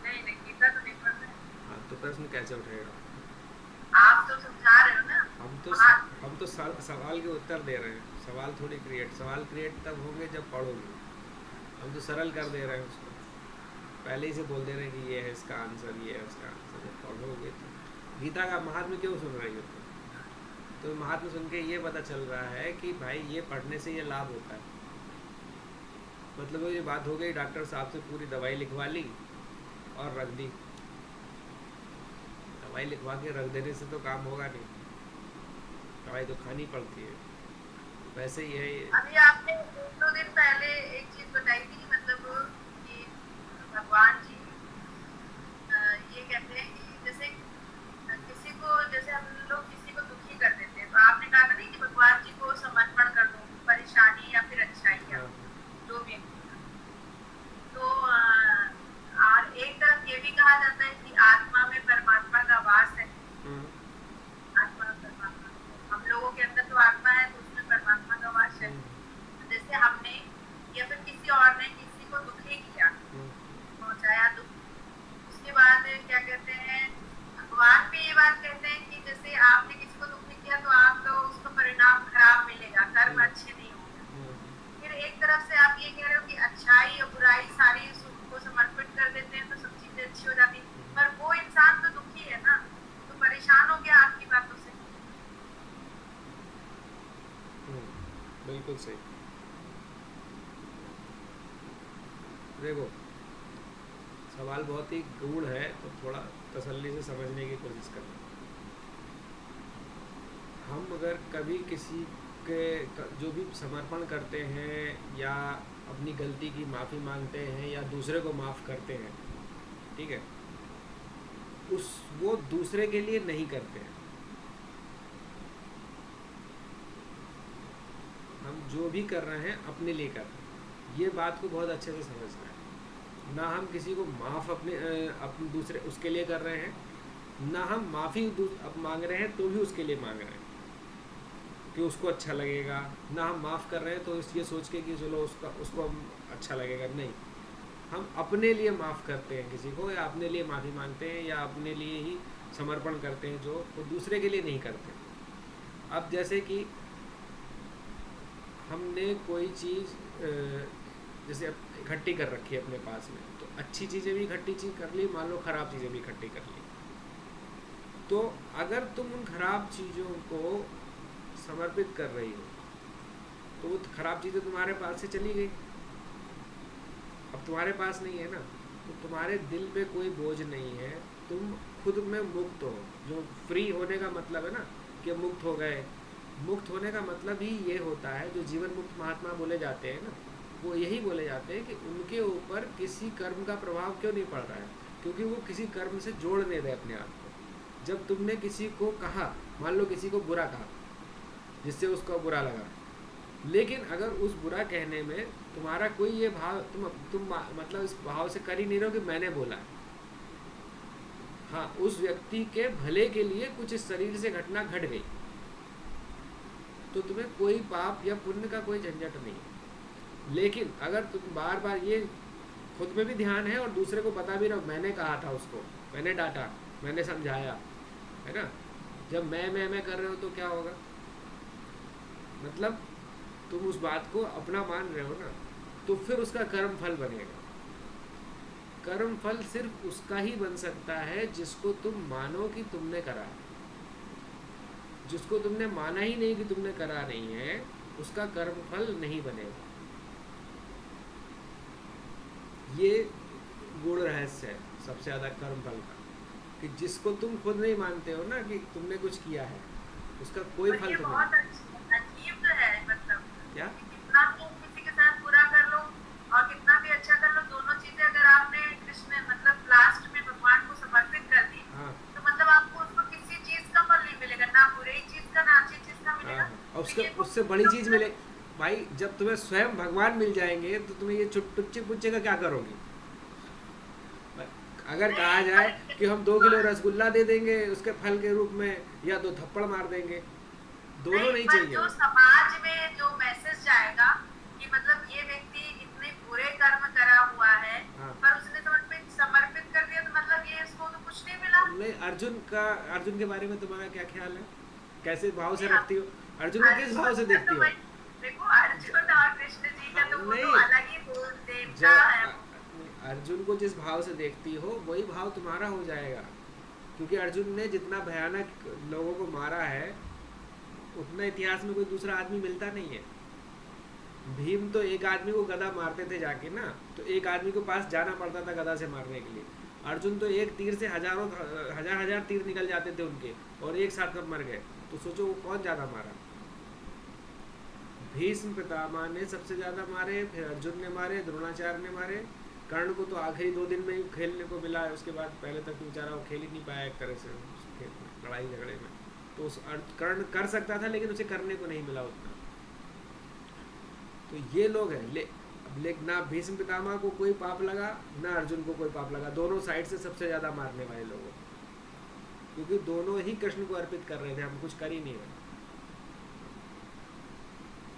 नहीं गीता तो नहीं पढ़ रहे। हाँ, तो प्रश्न कैसे उठेगा? आप तो समझा रहे हो ना। हम तो सवाल के उत्तर दे रहे हैं। सवाल थोड़ी सवाल क्रिएट तब होंगे जब पढ़ोगे। हम तो सरल कर दे रहे हैं उसको, पहले ही से बोल दे रहे हैं कि ये है इसका आंसर, ये है उसका आंसर। जब पढ़ोगे तो गीता का महात्म्य क्यों सुन रही हो? तो महात्मा सुन के ये पता चल रहा है कि भाई ये पढ़ने से ये लाभ होता है। मतलब ये बात हो गई, डॉक्टर साहब से पूरी दवाई लिखवा ली और रख दी। दवाई लिखवा के रख देने से तो काम होगा नहीं, दवाई तो खानी पड़ती है। वैसे ही है ये। अभी आपने 2 दिन पहले एक चीज बताई थी, मतलब कि भगवान जी ये कहते हैं कि जैसे किसी को, जैसे हम लोग किसी को दुखी कर देते हैं, तो आपने कहा था नहीं कि भगवान जी को समर्पण कर दो, परेशानी या फिर अच्छाई या जो भी। तो और एक तरफ ये भी कहा जाता है कि आत्मा में परमात्मा का वास है। आत्मा में परमात्मा, हम लोगों के अंदर तो आत्मा है, तो उसमें परमात्मा का वास है। जैसे हमने या फिर किसी और ने किसी को दुखी किया, पहुंचाया दुख, उसके बाद क्या कहते हैं, भगवान भी ये बात कहते हैं कि जैसे आपने किसी को दुख नहीं किया तो आपको उसका परिणाम खराब मिलेगा, कर्म अच्छे नहीं होंगे। फिर एक तरफ से आप ये कह रहे हो कि अच्छाई और बुराई सारी को समर्पित कर देते हैं तो सब चीजें अच्छी हो जाती, पर वो इंसान तो दुखी है ना, तो परेशान हो गया आपकी बातों से। बिल्कुल सही। देखो, सवाल बहुत ही गूढ़ है, तो थोड़ा तसल्ली से समझने की कोशिश करना। हम अगर कभी किसी के जो भी समर्पण करते हैं या अपनी गलती की माफ़ी मांगते हैं या दूसरे को माफ़ करते हैं, ठीक है, वो दूसरे के लिए नहीं करते हैं। हम जो भी कर रहे हैं अपने लिए कर रहे हैं, ये बात को बहुत अच्छे से समझना है। ना हम किसी को माफ़ अपने दूसरे उसके लिए कर रहे हैं, ना हम माफ़ी अब मांग रहे हैं तो भी उसके लिए मांग रहे हैं कि उसको अच्छा लगेगा। ना हम माफ़ कर रहे हैं तो ये सोच के कि चलो उसको अच्छा लगेगा, नहीं। हम अपने लिए माफ़ करते हैं किसी को, या अपने लिए माफ़ी मांगते हैं, या अपने लिए ही समर्पण करते हैं जो, वो दूसरे के लिए नहीं करते। अब जैसे कि हमने कोई चीज़ जैसे इकट्ठी कर रखी है अपने पास में, तो अच्छी चीज़ें भी इकट्ठी चीज कर ली, मान लो ख़राब चीज़ें भी इकट्ठी कर ली, तो अगर तुम उन खराब चीज़ों को समर्पित कर रही हो तो वो खराब चीज़ें तुम्हारे पास से चली गई, अब तुम्हारे पास नहीं है ना, तो तुम्हारे दिल पे कोई बोझ नहीं है, तुम खुद में मुक्त हो। जो फ्री होने का मतलब है ना कि मुक्त हो गए, मुक्त होने का मतलब ही ये होता है, जो जीवन मुक्त महात्मा बोले जाते हैं ना, वो यही बोले जाते हैं कि उनके ऊपर किसी कर्म का प्रभाव क्यों नहीं पड़ रहा है, क्योंकि वो किसी कर्म से जोड़ नहीं रहे अपने आप को। जब तुमने किसी को कहा, मान लो किसी को बुरा कहा जिससे उसको बुरा लगा, लेकिन अगर उस बुरा कहने में तुम्हारा कोई ये भाव, तुम मतलब इस भाव से कर ही नहीं रहे हो कि मैंने बोला है, हाँ उस व्यक्ति के भले के लिए कुछ इस शरीर से घटना घट गई, तो तुम्हें कोई पाप या पुण्य का कोई झंझट नहीं है। लेकिन अगर तुम बार बार ये खुद में भी ध्यान है और दूसरे को बता भी रहे हो, मैंने कहा था उसको, मैंने डांटा, मैंने समझाया, है ना, जब मैं कर रहे हो तो क्या होगा, मतलब तुम उस बात को अपना मान रहे हो ना, तो फिर उसका कर्म फल बनेगा। कर्म फल सिर्फ उसका ही बन सकता है जिसको तुम मानो कि तुमने करा है। जिसको तुमने माना ही नहीं कि तुमने करा नहीं है, उसका कर्म फल नहीं बनेगा। ये गुण रहस्य है सबसे ज़्यादा कर्म फल का, कि जिसको तुम खुद नहीं मानते हो ना कि तुमने कुछ किया है, उसका कोई फल तुम्हें बहुत अजीब तो है, मतलब क्या, कि कितना तुम किसी के साथ बुरा कर लो और कितना भी अच्छा कर लो, दोनों चीजें अगर आपने कृष्ण मतलब लास्ट में भगवान को समर्पित कर दी, हाँ तो मतलब आपको उसको किसी चीज का फल नहीं मिलेगा, ना बुरी चीज का ना अच्छी चीज का मिलेगा। हाँ, और तो उसके ये उससे बड़ी चीज़ मिले भाई, जब तुम्हें स्वयं भगवान मिल जाएंगे तो तुम्हें ये टुच्चे पुच्चे का क्या करोगी। अगर कहा नहीं, जाए कि हम 2 किलो रसगुल्ला दे देंगे उसके फल के रूप में, या 2 थप्पड़ मार देंगे, दोनों नहीं पर चाहिए जो हमें। समाज में जो मैसेज जाएगा कि मतलब ये व्यक्ति इतने बुरे कर्म करा हुआ है, हाँ, पर उसने समर्पित समर्पित कर दिया, तो मतलब ये इसको तो कुछ नहीं मिला। नहीं, अर्जुन के बारे में तुम्हारा क्या ख्याल है, कैसे भाव से नहीं, रखती हो, अर्जुन को किस भाव से अर्जुन का देखती तो हो। भाई, देखो अर्जुन और कृष्ण जी हाँ, का तो वो तो नहीं, अलग ही देवता है। जब अर्जुन को जिस भाव से देखती हो वही भाव तुम्हारा हो जाएगा, क्योंकि अर्जुन ने जितना भयानक लोगों को मारा है उतना इतिहास में कोई दूसरा आदमी मिलता नहीं है। भीम तो एक आदमी को गदा मारते थे जाके ना, तो एक आदमी के पास जाना पड़ता था गदा से मारने के लिए। अर्जुन तो एक तीर से हजार हजार तीर निकल जाते थे उनके, और एक साथ सब मर गए, तो सोचो वो कौन ज़्यादा मारा। भीष्म पितामह ने सबसे ज़्यादा मारे, फिर अर्जुन ने मारे, द्रोणाचार्य ने मारे, कर्ण को तो आखिरी 2 दिन में ही खेलने को मिला है, उसके बाद पहले तक तो बेचारा वो खेल ही नहीं पाया एक तरह से लड़ाई झगड़े में। तो उस कर्ण कर सकता था लेकिन उसे करने को नहीं मिला उतना। तो ये लोग हैं लेकिन ना भीष्म पितामह को कोई पाप लगा ना अर्जुन को कोई पाप लगा, दोनों साइड से सबसे ज़्यादा मारने वाले लोगों, क्योंकि दोनों ही कृष्ण को अर्पित कर रहे थे, हम कुछ कर ही नहीं रहे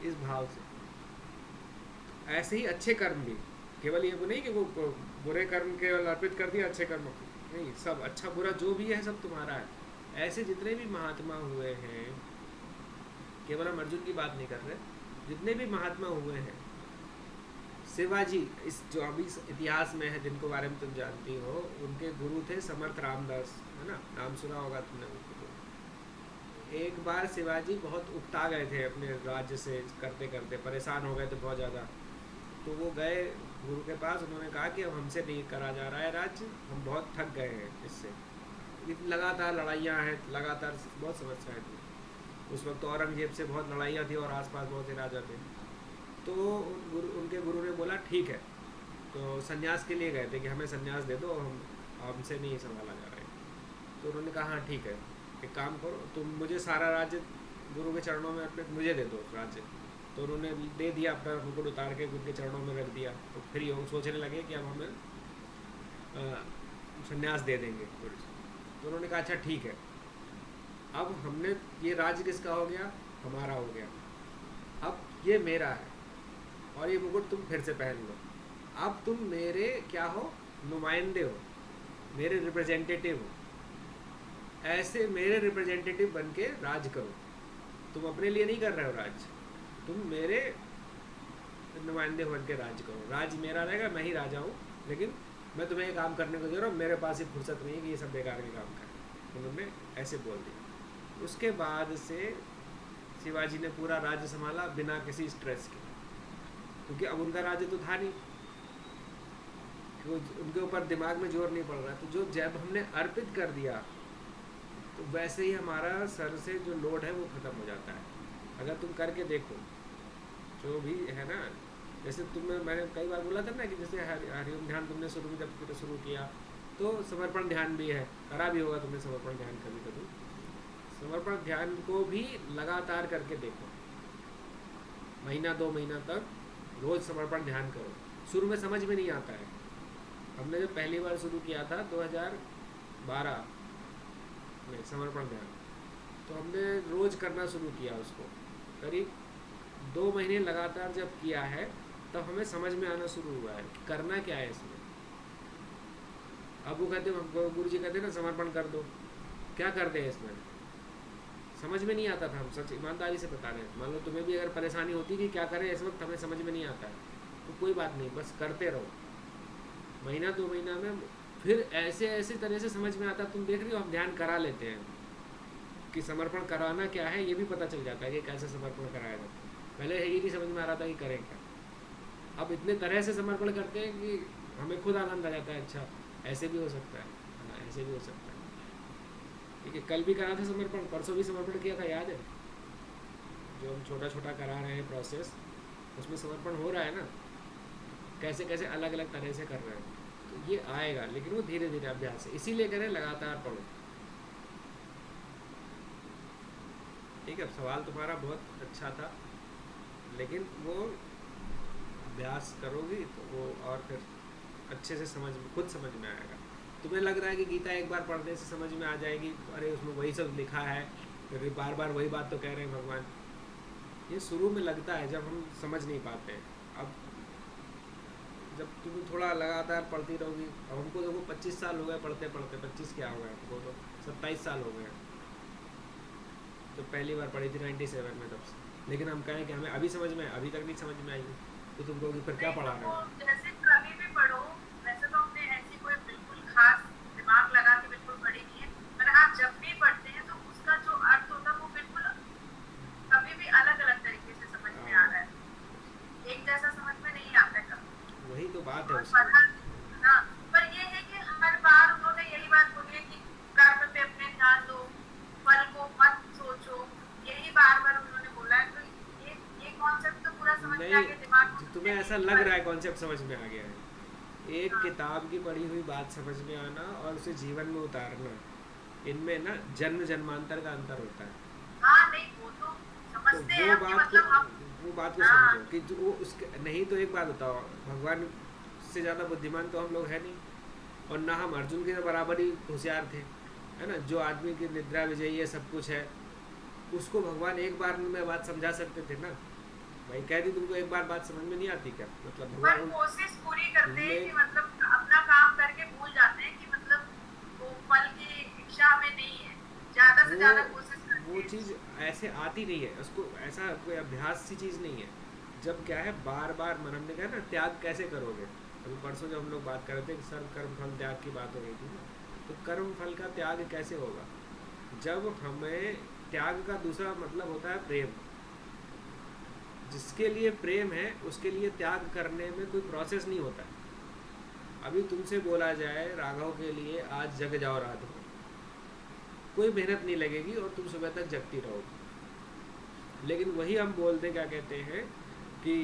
इस भाव से। ऐसे ही अच्छे कर्म भी, केवल ये नहीं कि वो बुरे कर्म केवल अर्पित कर दिया, अच्छे कर्म नहीं, सब अच्छा बुरा जो भी है सब तुम्हारा है। ऐसे जितने भी महात्मा हुए हैं, केवल हम अर्जुन की बात नहीं कर रहे, जितने भी महात्मा हुए हैं, शिवाजी इस जो अभी इतिहास में है जिनको बारे में तुम जानती हो, उनके गुरु थे समर्थ रामदास, है ना, नाम सुना होगा तुमने उनको। एक बार शिवाजी बहुत उकता गए थे अपने राज्य से, करते करते परेशान हो गए थे बहुत ज़्यादा, तो वो गए गुरु के पास, उन्होंने कहा कि अब हमसे नहीं करा जा रहा है राज्य, हम बहुत थक गए हैं इससे, लगातार लड़ाइयाँ हैं, लगातार बहुत समस्याएं थी। उस वक्त तो औरंगजेब से बहुत लड़ाइयाँ थी और आसपास बहुत से राजा थे। तो उनके गुरु ने बोला ठीक है, तो संन्यास के लिए गए थे कि हमें संन्यास दे दो, हम हमसे नहीं संभाला जा रहा है। तो उन्होंने कहा हाँ ठीक है, एक काम करो तुम मुझे सारा राज्य गुरु के चरणों में अपने मुझे दे दो राज्य। तो उन्होंने दे दिया, अपना मुकुट उतार के गुरु के चरणों में रख दिया। तो फिर ये सोचने लगे कि अब हमें संन्यास दे देंगे गुरु जी। तो उन्होंने कहा अच्छा ठीक है, अब हमने ये राज्य किसका हो गया, हमारा हो गया, अब ये मेरा है और ये मुकुट तुम फिर से पहन लो, अब तुम मेरे क्या हो, नुमाइंदे हो, मेरे रिप्रेजेंटेटिव हो। ऐसे मेरे रिप्रेजेंटेटिव बन के राज करो। तुम अपने लिए नहीं कर रहे हो राज, तुम मेरे नुमाइंदे बन के राज करो। राज मेरा रहेगा, मैं ही राजा हूँ, लेकिन मैं तुम्हें ये काम करने को दे रहा हूँ, मेरे पास ही फुर्सत नहीं है कि ये सब बेकार के काम करें। उन्होंने ऐसे बोल दिया। उसके बाद से शिवाजी ने पूरा राज्य संभाला बिना किसी स्ट्रेस के, क्योंकि अब उनका राज्य तो था नहीं, उनके ऊपर दिमाग में जोर नहीं पड़ रहा। तो जो जब हमने अर्पित कर दिया तो वैसे ही हमारा सर से जो लोड है वो ख़त्म हो जाता है। अगर तुम करके देखो जो भी है ना, जैसे मैंने कई बार बोला था ना कि जैसे हरिओम ध्यान तुमने जब शुरू किया तो समर्पण ध्यान भी है, करा भी होगा तुमने समर्पण ध्यान कभी कभी। समर्पण ध्यान को भी लगातार करके देखो, महीना 2 महीना तक रोज़ समर्पण ध्यान करो। शुरू में समझ में नहीं आता है। हमने जब पहली बार शुरू किया था 2012 में समर्पण ध्यान, तो हमने रोज़ करना शुरू किया उसको। करीब 2 महीने लगातार जब किया है तब हमें समझ में आना शुरू हुआ है कि करना क्या है इसमें। अब वो कहते गुरु जी कहते ना समर्पण कर दो, क्या करते हैं इसमें, समझ में नहीं आता था। हम सच ईमानदारी से बता रहे हैं। मान लो तुम्हें भी अगर परेशानी होती कि क्या करें इस वक्त, हमें समझ में नहीं आता है, तो कोई बात नहीं, बस करते रहो। महीना 2 महीना में फिर ऐसे ऐसे तरह से समझ में आता। तुम देख रही हो हम ध्यान करा लेते हैं कि समर्पण कराना क्या है, ये भी पता चल जाता है कि कैसे समर्पण कराया जाता है। पहले ये नहीं समझ में आ रहा था कि करें क्या। अब इतने तरह से समर्पण करते हैं कि हमें खुद आनंद आ जाता है, अच्छा ऐसे भी हो सकता है, ऐसे भी हो सकता है। ठीक है, कल भी करा था समर्पण, परसों भी समर्पण किया था, याद है? जो हम छोटा छोटा करा रहे हैं प्रोसेस, उसमें समर्पण हो रहा है ना, कैसे कैसे अलग अलग तरह से कर रहे हैं। तो ये आएगा, लेकिन वो धीरे धीरे अभ्यास है, इसीलिए करें लगातार पढ़ो। ठीक है, सवाल तुम्हारा बहुत अच्छा था, लेकिन वो अभ्यास करोगी तो वो और फिर अच्छे से खुद समझ में आएगा। तुम्हें लग रहा है कि गीता एक बार पढ़ने से समझ में आ जाएगी, अरे उसमें वही सब लिखा है, फिर बार बार वही बात तो कह रहे हैं भगवान। ये शुरू में लगता है जब हम समझ नहीं पाते हैं। अब जब तुम थोड़ा लगातार पढ़ती रहोगी, अब हमको देखो 25 साल हो गए पढ़ते पढ़ते, 25 क्या हो गए हमको, तो 27 साल हो गए तो पहली बार पढ़ी थी 97 में तब से। लेकिन हम कहें कि हमें अभी समझ में, अभी तक नहीं समझ में आई, तो तुम कहोगी फिर क्या पढ़ा रहे हो। जैसे कभी भी पढ़ो, वैसे तो हमने ऐसी कोई बिल्कुल खास दिमाग लगा के बिल्कुल पढ़ी नहीं है, पर आप जब भी पढ़ते हैं तो उसका जो अर्थ होता है वो बिल्कुल कभी भी अलग अलग तरीके से समझ में आ रहा है, एक जैसा समझ में नहीं आता है कभी। वही तो बात है और हाँ, पर ये है कि हर बार उन्होंने यही बात बोली है कि कर्म पे अपने ध्यान दो, फल को मत सोचो, यही बार बार उन्होंने बोला है। तो ये कॉन्सेप्ट तो पूरा समझ में आ गया दिमाग में। तुम्हें ऐसा लग रहा है कॉन्सेप्ट समझ में आ गया है। एक किताब की पढ़ी हुई बात समझ में आना और उसे जीवन में उतारना, इनमें ना जन्म जन्मांतर का अंतर होता है। हाँ, नहीं वो तो तो समझते हैं कि मतलब हम वो बात को समझो कि जो वो उसके नहीं। तो एक बात बताओ, भगवान से ज़्यादा बुद्धिमान तो हम लोग है नहीं, और ना हम अर्जुन के बराबर ही होशियार थे, है ना। जो आदमी की निद्रा विजयी है, सब कुछ है, उसको भगवान एक बार में बात समझा सकते थे ना। भाई कह दी तुमको एक बार बात समझ में नहीं आती क्या, मतलब पर भगवान कोशिश पूरी करते हैं कि मतलब अपना काम करके भूल जाते हैं कि मतलब वो फल की इच्छा हमें नहीं है, ज्यादा से ज्यादा कोशिश करते वो हैं। चीज़ ऐसे आती नहीं है उसको, ऐसा कोई अभ्यास सी चीज़ नहीं है। जब क्या है बार बार मन, हमने कहा ना त्याग कैसे करोगे, अभी परसों जब हम लोग बात कर रहे थे कि सर्व कर्म फल त्याग की बात हो रही थी ना, तो कर्म फल का त्याग कैसे होगा, जब हमें त्याग का दूसरा मतलब होता है प्रेम। जिसके लिए प्रेम है उसके लिए त्याग करने में कोई प्रोसेस नहीं होता है। अभी तुमसे बोला जाए राघव के लिए आज जग जाओ रात को, कोई मेहनत नहीं लगेगी और तुम सुबह तक जगती रहोगी। लेकिन वही हम बोलते क्या कहते हैं कि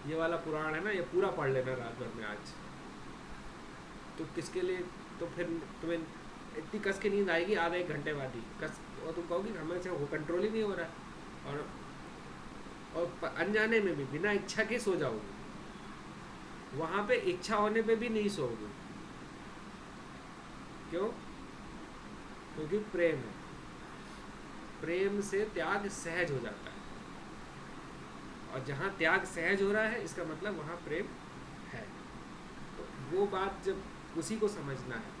ये वाला पुराण है ना, ये पूरा पढ़ लेना रात भर में आज, तो किसके लिए, तो फिर तुम्हें इतनी कस के नींद आएगी आधा 1 घंटे बाद ही कस, और तुम कहोगी हमें से वो कंट्रोल ही नहीं हो रहा है। और अनजाने में भी बिना इच्छा के सो जाओगे, वहाँ पे इच्छा होने पे भी नहीं सोओगे। क्यों? क्योंकि प्रेम है, प्रेम से त्याग सहज हो जाता है, और जहाँ त्याग सहज हो रहा है इसका मतलब वहाँ प्रेम है। तो वो बात जब उसी को समझना है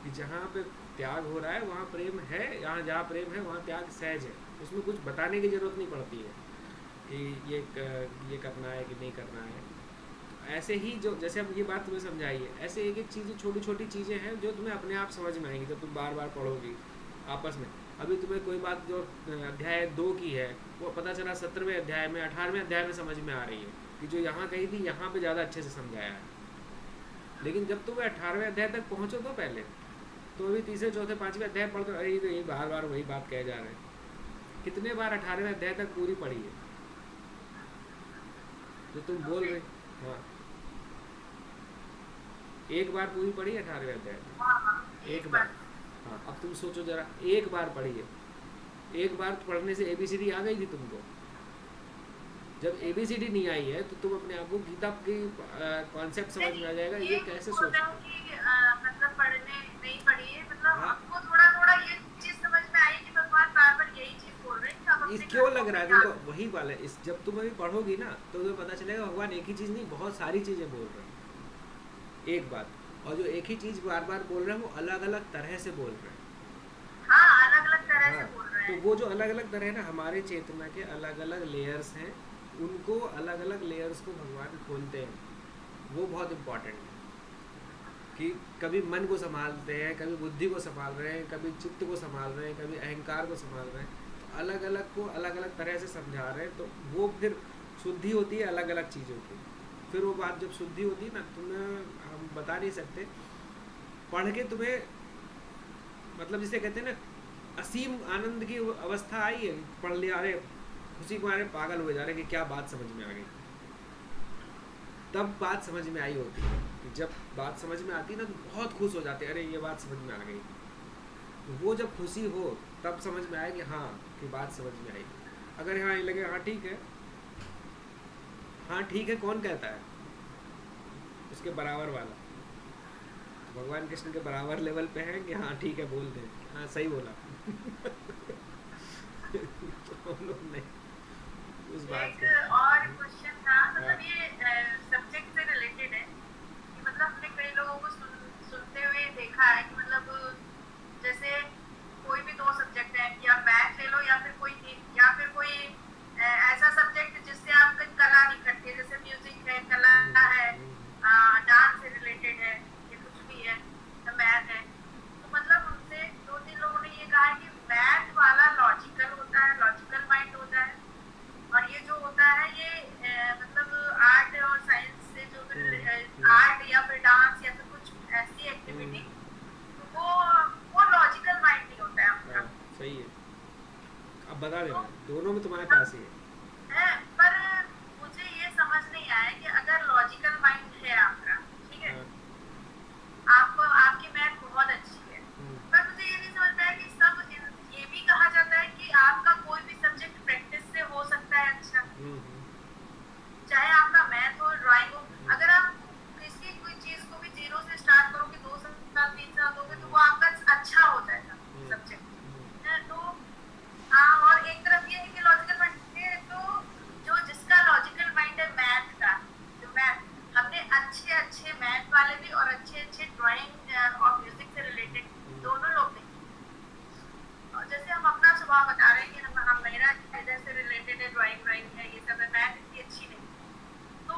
कि जहाँ पे त्याग हो रहा है वहाँ प्रेम है, यहाँ जहाँ प्रेम है वहाँ त्याग सहज है, उसमें कुछ बताने की ज़रूरत नहीं पड़ती है कि ये करना है कि नहीं करना है। ऐसे ही जो जैसे अब ये बात तुम्हें समझाई है, ऐसे एक एक चीज़ें छोटी छोटी चीज़ें हैं जो तुम्हें अपने आप समझ में आएंगी जब तुम बार बार पढ़ोगी आपस में। अभी तुम्हें कोई बात जो अध्याय 2 की है वो पता चला 17वें अध्याय में 18वें अध्याय में समझ में आ रही है कि जो यहाँ कही थी यहाँ पे ज़्यादा अच्छे से समझाया है। लेकिन जब तुम 18वें अध्याय तक पहुँचो तो पहले तो अभी तीसरे चौथे पाँचवें अध्याय पढ़ कर अरे तो ये बार बार वही बात कहे जा रहे हैं। कितने बार 18वें अध्याय तक पूरी पढ़ी है जो तुम बोल रहे। हाँ, एक बार पूरी पढ़ी 18वें अध्याय में, एक बार। हाँ, अब तुम सोचो जरा, एक बार पढ़ी है, एक बार पढ़ने से ABCD आ गई थी तुमको? जब ABCD नहीं आई है तो तुम अपने आप को गीता की कॉन्सेप्ट समझ में आ जाएगा ये कैसे सोच। मतलब पढ़ने नहीं पढ़ी है, मतलब हाँ, हमको थोड़ा थोड़ा ये चीज समझ में आई कि भगवान बार बार यही चीज बोल रहे हैं कि हम इस अपने क्यों कर्मों लग रहा है को तुमको? वही वाला है, इस जब तुम अभी पढ़ोगी ना तो तुम्हें पता चलेगा भगवान एक ही चीज़ नहीं बहुत सारी चीज़ें बोल रहे हैं एक बात। और जो एक ही चीज़ बार बार बोल रहे हैं वो अलग अलग तरह से बोल रहे हैं। हाँ अलग अलग तरह हाँ, से बोल रहे तो हैं। वो जो अलग अलग तरह है ना हमारे चेतना के अलग अलग लेयर्स हैं, उनको अलग अलग लेयर्स को भगवान खोलते हैं। वो बहुत इम्पोर्टेंट है कि कभी मन को संभालते हैं, कभी बुद्धि को संभाल रहे हैं, कभी चित्त को संभाल रहे हैं, कभी अहंकार को संभाल रहे हैं। तो अलग अलग को अलग अलग तरह से समझा रहे हैं, तो वो फिर शुद्धि होती है अलग अलग चीज़ों की। फिर वो बात जब शुद्धि होती है ना तुम्हें हम बता नहीं सकते, पढ़ के तुम्हें मतलब जिसे कहते हैं ना असीम आनंद की अवस्था आई है, पढ़ लिया अरे खुशी को मारे पागल हो जा रहे कि क्या बात समझ में आ गई। तब बात समझ में आई होती है कि जब बात समझ में आती है ना तो बहुत खुश हो जाते हैं, अरे ये बात समझ में आ गई। तो वो जब खुशी हो तब समझ में आए कि हाँ कि बात समझ में आई। अगर हाँ ये लगे हाँ ठीक है, हाँ ठीक है कौन कहता है? उसके बराबर वाला। तो भगवान कृष्ण के बराबर लेवल पे है कि हाँ ठीक है बोल दे, हाँ सही बोला। तो हम लोग नहीं उस बात एक को। और क्वेश्चन था, हाँ, मतलब ये सब्जेक्ट से रिलेटेड है कि मतलब हमने कई लोगों को सुनते हुए देखा है कि मतलब जैसे कोई भी दो सब्जेक्ट है या मैथ ले लो या फिर कोई ऐसा सब्जेक्ट जिससे आपका कला निकलती है, जैसे म्यूजिक है, कला है, डांस से रिलेटेड है, ये कुछ भी है, मैथ है। तो मतलब हमसे दो तीन लोगों ने ये कहा है कि मैथ वाला लॉजिकल होता है, लॉजिकल माइंड होता है, और ये जो होता है ये मतलब आर्ट और साइंस से जो आर्ट या फिर डांस या फिर कुछ ऐसी एक्टिविटी, तो वो लॉजिकल माइंड नहीं होता है हाँ आपका। सही है। अब बता देना तो दोनों में तुम्हारे पास ही है, पर मुझे ये समझ नहीं आया कि अगर लॉजिकल माइंड है आपका, ठीक है, है। आपको आपकी मैथ बहुत अच्छी है, पर मुझे ये नहीं समझ में आया कि ये भी कहा जाता है कि आपका कोई भी सब्जेक्ट प्रैक्टिस से हो सकता है अच्छा, चाहे आपका मैथ हो, ड्राइंग हो। अगर आप किसी कोई चीज को भी जीरो से स्टार्ट करोगे, 2 साल 3 साल दोगे तो वो आपका अच्छा हो जाएगा सब्जेक्ट। तो हाँ, और एक तरफ ये है कि लॉजिकल माइंड है, तो जो जिसका लॉजिकल माइंड है मैथ का, जो मैथ हमने अच्छे अच्छे मैथ वाले भी और अच्छे अच्छे ड्राइंग और म्यूजिक से रिलेटेड दोनों लोग देखें। और जैसे हम अपना स्वभाव बता रहे हैं कि हम मेरा इधर से रिलेटेड है, ड्राइंग है, ये सब है, मैथ इतनी अच्छी नहीं, तो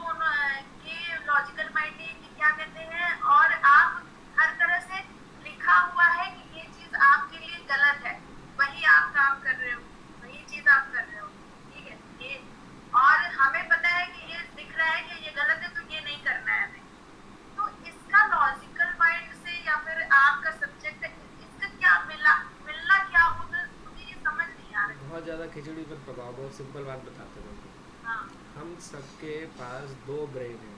ये लॉजिकल माइंड है कि क्या कहते हैं, और आप हर तरह से लिखा हुआ है कि ये चीज आपके लिए गलत है, वही आप काम कर रहे हो, वही चीज आप कर रहे हो, ठीक है ये, और हमें पता है कि ये दिख रहा है कि ये गलत है तो ये नहीं करना है हमें। तो इसका लॉजिकल माइंड से या फिर आपका सब्जेक्ट इसका क्या मिलना क्या होता, मुझे ये समझ नहीं आ रहा। बहुत ज़्यादा खिचड़ी पर प्रभाव, बहुत सिंपल बात बताते हैं। हाँ हम सबके पास दो ब्रेन हैं,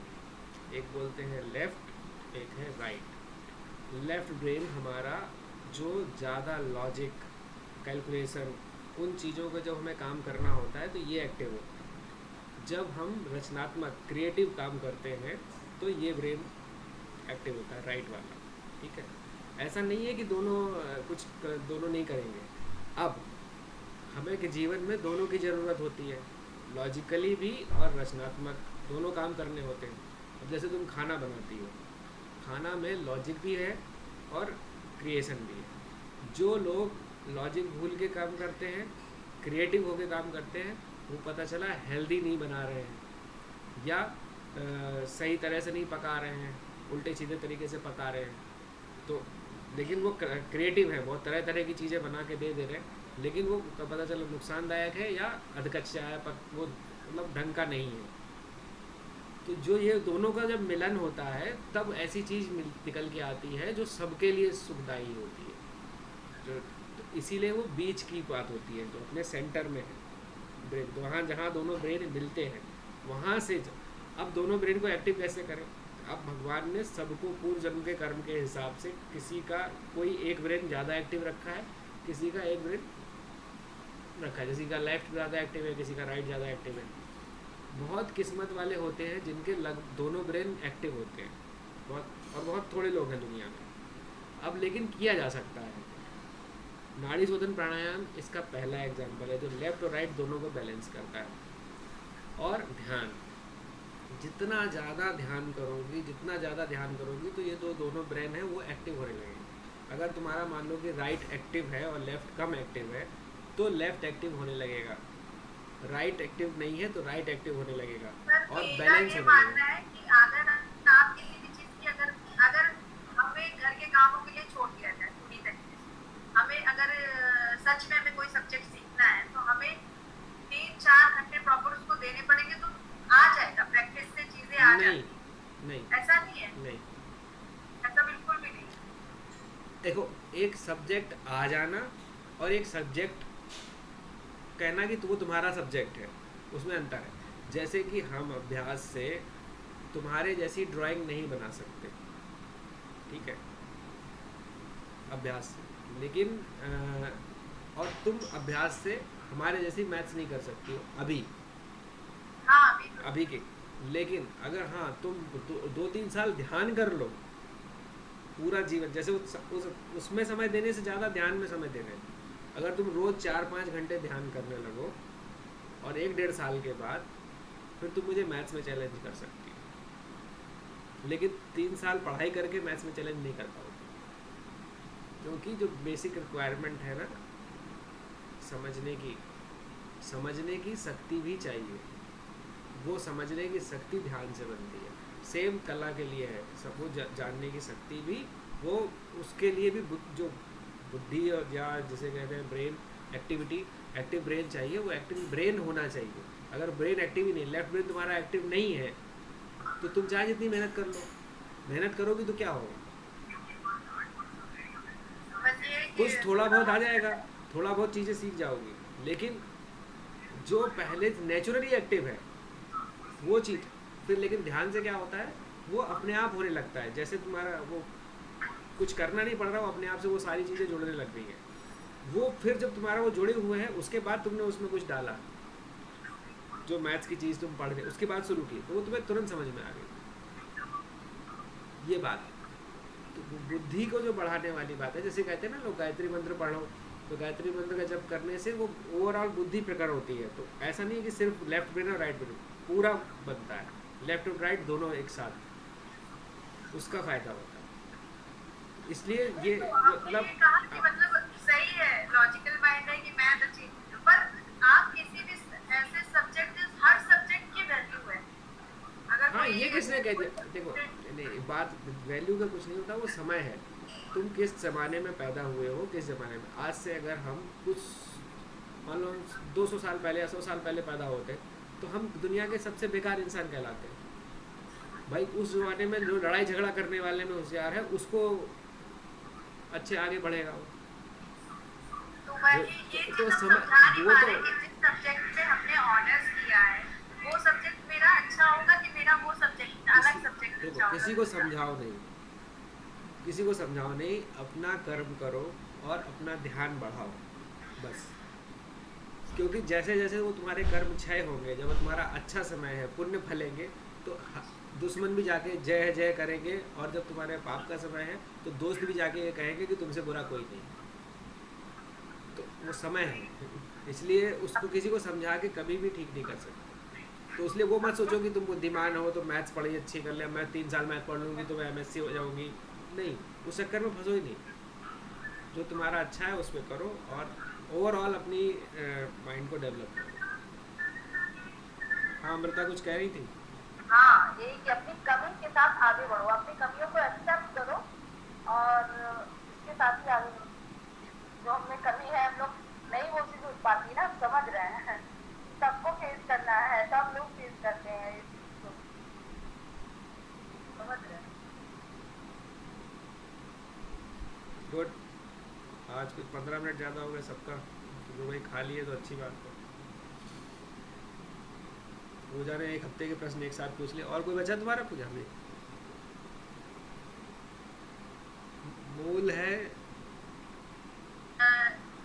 एक बोलते हैं लेफ्ट, एक है राइट। लेफ्ट ब्रेन हमारा जो ज़्यादा लॉजिक कैलकुलेशन उन चीज़ों का जब हमें काम करना होता है तो ये एक्टिव होता है। जब हम रचनात्मक क्रिएटिव काम करते हैं तो ये ब्रेन एक्टिव होता है राइट वाला, ठीक है। ऐसा नहीं है कि दोनों नहीं करेंगे। अब हमें के जीवन में दोनों की ज़रूरत होती है, लॉजिकली भी और रचनात्मक दोनों काम करने होते हैं। अब जैसे तुम खाना बनाती हो, खाना में लॉजिक भी है और क्रिएशन भी है। जो लोग लॉजिक भूल के काम करते हैं, क्रिएटिव होके काम करते हैं, वो पता चला हेल्दी नहीं बना रहे हैं या सही तरह से नहीं पका रहे हैं, उल्टे सीधे तरीके से पका रहे हैं। तो लेकिन वो क्रिएटिव है, बहुत तरह तरह की चीज़ें बना के दे रहे हैं, लेकिन वो पता चला नुकसानदायक है या अधकच्चा है, वो मतलब ढंग का नहीं है। तो जो ये दोनों का जब मिलन होता है तब ऐसी चीज़ निकल के आती है जो सबके लिए सुखदायी होती है। जो तो इसीलिए वो बीच की बात होती है, जो अपने सेंटर में है ब्रेन, तो वहाँ जहाँ दोनों ब्रेन मिलते हैं वहाँ से अब दोनों ब्रेन को एक्टिव कैसे करें। अब भगवान ने सबको पूर्व जन्म के कर्म के हिसाब से किसी का कोई एक ब्रेन ज़्यादा एक्टिव रखा है, किसी का एक ब्रेन रखा है, किसी का लेफ्ट ज़्यादा एक्टिव है, किसी का राइट ज़्यादा एक्टिव है। बहुत किस्मत वाले होते हैं जिनके दोनों ब्रेन एक्टिव होते हैं, बहुत थोड़े लोग हैं दुनिया में। अब लेकिन किया जा सकता है। नाड़ी शोधन प्राणायाम इसका पहला एग्जाम्पल है जो लेफ्ट और राइट दोनों को बैलेंस करता है। और ध्यान, जितना ज़्यादा ध्यान करोगी, जितना ज़्यादा ध्यान करोगी तो ये दोनों ब्रेन है वो एक्टिव होने लगेंगे। अगर तुम्हारा मान लो कि राइट एक्टिव है और लेफ्ट कम एक्टिव है तो लेफ्ट एक्टिव होने लगेगा, राइट एक्टिव नहीं है तो राइट एक्टिव होने लगेगा और बैलेंस होने लगेगा। है कि अगर आप किसी भी चीज़ की अगर अगर हमें घर के कामों के लिए छोड़ दिया जाए पूरी तरीके से, हमें अगर सच में हमें कोई सब्जेक्ट सीखना है तो हमें 3-4 घंटे प्रॉपर उसको देने पड़ेंगे, तो आ जाएगा, प्रैक्टिस से चीजें आ जाती हैं। नहीं, ऐसा नहीं है, नहीं, ऐसा बिल्कुल भी नहीं। देखो, एक सब्जेक्ट आ जाना और एक सब्जेक्ट कहना कि वो तुम्हारा सब्जेक्ट है, उसमें अंतर है। जैसे कि हम अभ्यास से तुम्हारे जैसी ड्राइंग नहीं बना सकते, ठीक है, अभ्यास से, लेकिन और तुम अभ्यास से हमारे जैसी मैथ्स नहीं कर सकती हो अभी, हाँ अभी के। लेकिन अगर हाँ तुम 2-3 साल ध्यान कर लो पूरा जीवन, जैसे उसमें समय देने से ज़्यादा ध्यान में समय देना है। अगर तुम रोज़ 4-5 घंटे ध्यान करने लगो और 1-1.5 साल के बाद फिर तुम मुझे मैथ्स में चैलेंज कर सकती हो, लेकिन 3 साल पढ़ाई करके मैथ्स में चैलेंज नहीं कर पाओगे, क्योंकि जो बेसिक रिक्वायरमेंट है ना समझने की शक्ति भी चाहिए, वो समझने की शक्ति ध्यान से बनती है। सेम कला के लिए है, सब वो जानने की शक्ति भी, वो उसके लिए भी जो बुद्धि और या जैसे कहते हैं ब्रेन एक्टिविटी, एक्टिव ब्रेन चाहिए, वो एक्टिव ब्रेन होना चाहिए। अगर ब्रेन एक्टिव ही नहीं, लेफ्ट ब्रेन तुम्हारा एक्टिव नहीं है, तो तुम चाहे जितनी मेहनत कर लो, मेहनत करोगी तो क्या होगा, कुछ थोड़ा बहुत आ जाएगा, थोड़ा बहुत चीज़ें सीख जाओगी, लेकिन जो पहले नेचुरली एक्टिव है वो चीज़ फिर, लेकिन ध्यान से क्या होता है वो अपने आप होने लगता है। जैसे तुम्हारा वो कुछ करना नहीं पड़ रहा, वो अपने आप से वो सारी चीज़ें जुड़ने लग गई है। वो फिर जब तुम्हारा वो जुड़े हुए हैं उसके बाद तुमने उसमें कुछ डाला, जो मैथ्स की चीज़ तुम पढ़ रहे उसके बाद शुरू की, तो वो तुम्हें तुरंत समझ में आ गई। ये बात तो बुद्धि को जो बढ़ाने वाली बात है, जैसे कहते हैं ना लोग गायत्री मंत्र पढ़ो, तो गायत्री मंत्र का जब करने से वो ओवरऑल बुद्धि प्रकट होती है। तो ऐसा नहीं है कि सिर्फ लेफ्ट ब्रेन और राइट ब्रेन, पूरा बनता है, लेफ्ट और राइट दोनों एक साथ, उसका फायदा होता है। इसलिए ये मतलब सही है, लॉजिकल माइंड है कि मैथ अच्छी, पर आप किसी भी ऐसे सब्जेक्ट, हर सब्जेक्ट की वैल्यू है। अगर हाँ, ये किसने कह दिया, देखो नहीं, बात वैल्यू का कुछ नहीं होता, वो समय है। तुम किस ज़माने में पैदा हुए हो, किस ज़माने में। आज से अगर हम कुछ मान लो 200 साल पहले या 100 साल पहले पैदा होते तो हम दुनिया के सबसे बेकार इंसान कहलाते हैं भाई। उस ज़माने में जो लड़ाई झगड़ा करने वाले में होशियार है उसको अच्छे आगे बढ़ेगा वो। तो समय वो तो जिस सब्जेक्ट में हमने ऑनर्स किया है वो सब्जेक्ट मेरा अच्छा होगा कि मेरा वो सब्जेक्ट अलग सब्जेक्ट अच्छा होगा। किसी को समझाओ नहीं, किसी को समझाओ नहीं, अपना कर्म करो और अपना ध्यान बढ़ाओ बस। क्योंकि जैसे जैसे वो तुम्हारे कर्म क्षय होंगे, जब तुम्हारा अच्छा समय है, पुण्य फलेंगे, तो दुश्मन भी जाके जय जय करेंगे, और जब तुम्हारे पाप का समय है तो दोस्त भी जाके ये कहेंगे कि तुमसे बुरा कोई नहीं। तो वो समय है, इसलिए उसको किसी को समझा के कभी भी ठीक नहीं कर सकते। तो इसलिए वो मत सोचो कि तुम बुद्धिमान हो तो मैथ्स पढ़ी अच्छी कर लिया, मैं 3 साल मैथ पढ़ लूँगी तो मैं MSc हो जाऊँगी, नहीं, उस चक्कर में फंसो ही नहीं। जो तुम्हारा अच्छा है उस पर करो, और ओवरऑल अपनी माइंड को डेवलप करो। हाँ अमृता कुछ कह रही थी। हाँ, यही कि अपनी कमी के साथ आगे बढ़ो, अपनी कमियों को एक्सेप्ट करो और इसके साथ ही आगे बढ़ो। जो हमें कमी है, हम लोग नहीं वो चीज उठ पाती ना, हम समझ रहे हैं। सबको फेस करना है, सब लोग फेस करते हैं इस चीज को, समझ रहे हैं। गुड। आज कुछ 15 मिनट ज़्यादा हो गए सबका, तो भाई खा लिए तो अच्छी बात है। पूजा ने 1 हफ्ते के प्रश्न एक साथ पूछ लिए। और कोई बचा तुम्हारा पूजा में? मूल है। अ,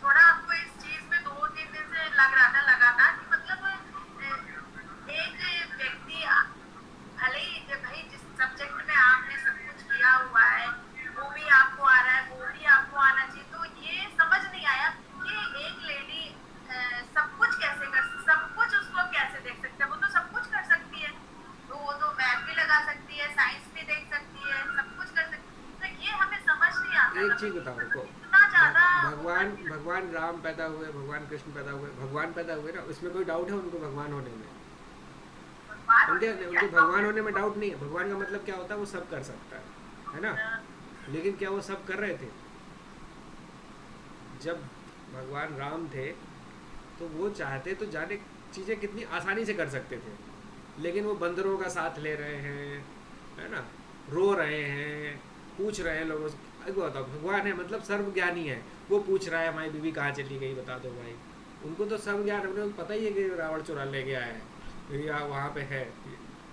थोड़ा आपको इस चीज में 2-3 दिन से लग रहा था लगातार कि मतलब एक व्यक्ति भले ही भाई जिस सब्जेक्ट में आपने सब कुछ किया हुआ है वो भी आपको आ रहा है, वो भी आपको आना चाहिए, तो ये समझ नहीं आया कि एक लेडी सब कुछ कैसे कर, सब कुछ उसको कैसे देख सकते हैं। वो तो सब कुछ कर सकती है, तो वो तो मैथ भी लगा सकती है, साइंस भी देख सकती है, सब कुछ कर सकती है। तो ये हमें समझ नहीं आता एक कभी चीज़ बताओ कि रुको। इतना ज्यादा वो भगवान करके। भगवान राम पैदा हुए, भगवान कृष्ण पैदा हुए, भगवान पैदा हुए ना, उसमें कोई डाउट है उनको भगवान होने में? बात उनके होने में क्या उनको डाउट भगवान है? होने में डाउट नहीं है। भगवान का मतलब क्या होता है? वो सब कर सकता है ना? लेकिन क्या वो सब कर रहे थे? जब भगवान राम थे तो वो चाहते तो जाने चीज़ें कितनी आसानी से कर सकते थे, लेकिन वो बंदरों का साथ ले रहे हैं, है ना, रो रहे हैं, पूछ रहे हैं लोगों से। अरे बताओ, भगवान है मतलब सर्वज्ञानी है, वो पूछ रहा है हमारी बीवी कहाँ चली गई बता दो भाई। उनको तो सब ज्ञान है, उन्हें पता ही है कि रावण चुरा ले गया है या वहाँ पे है,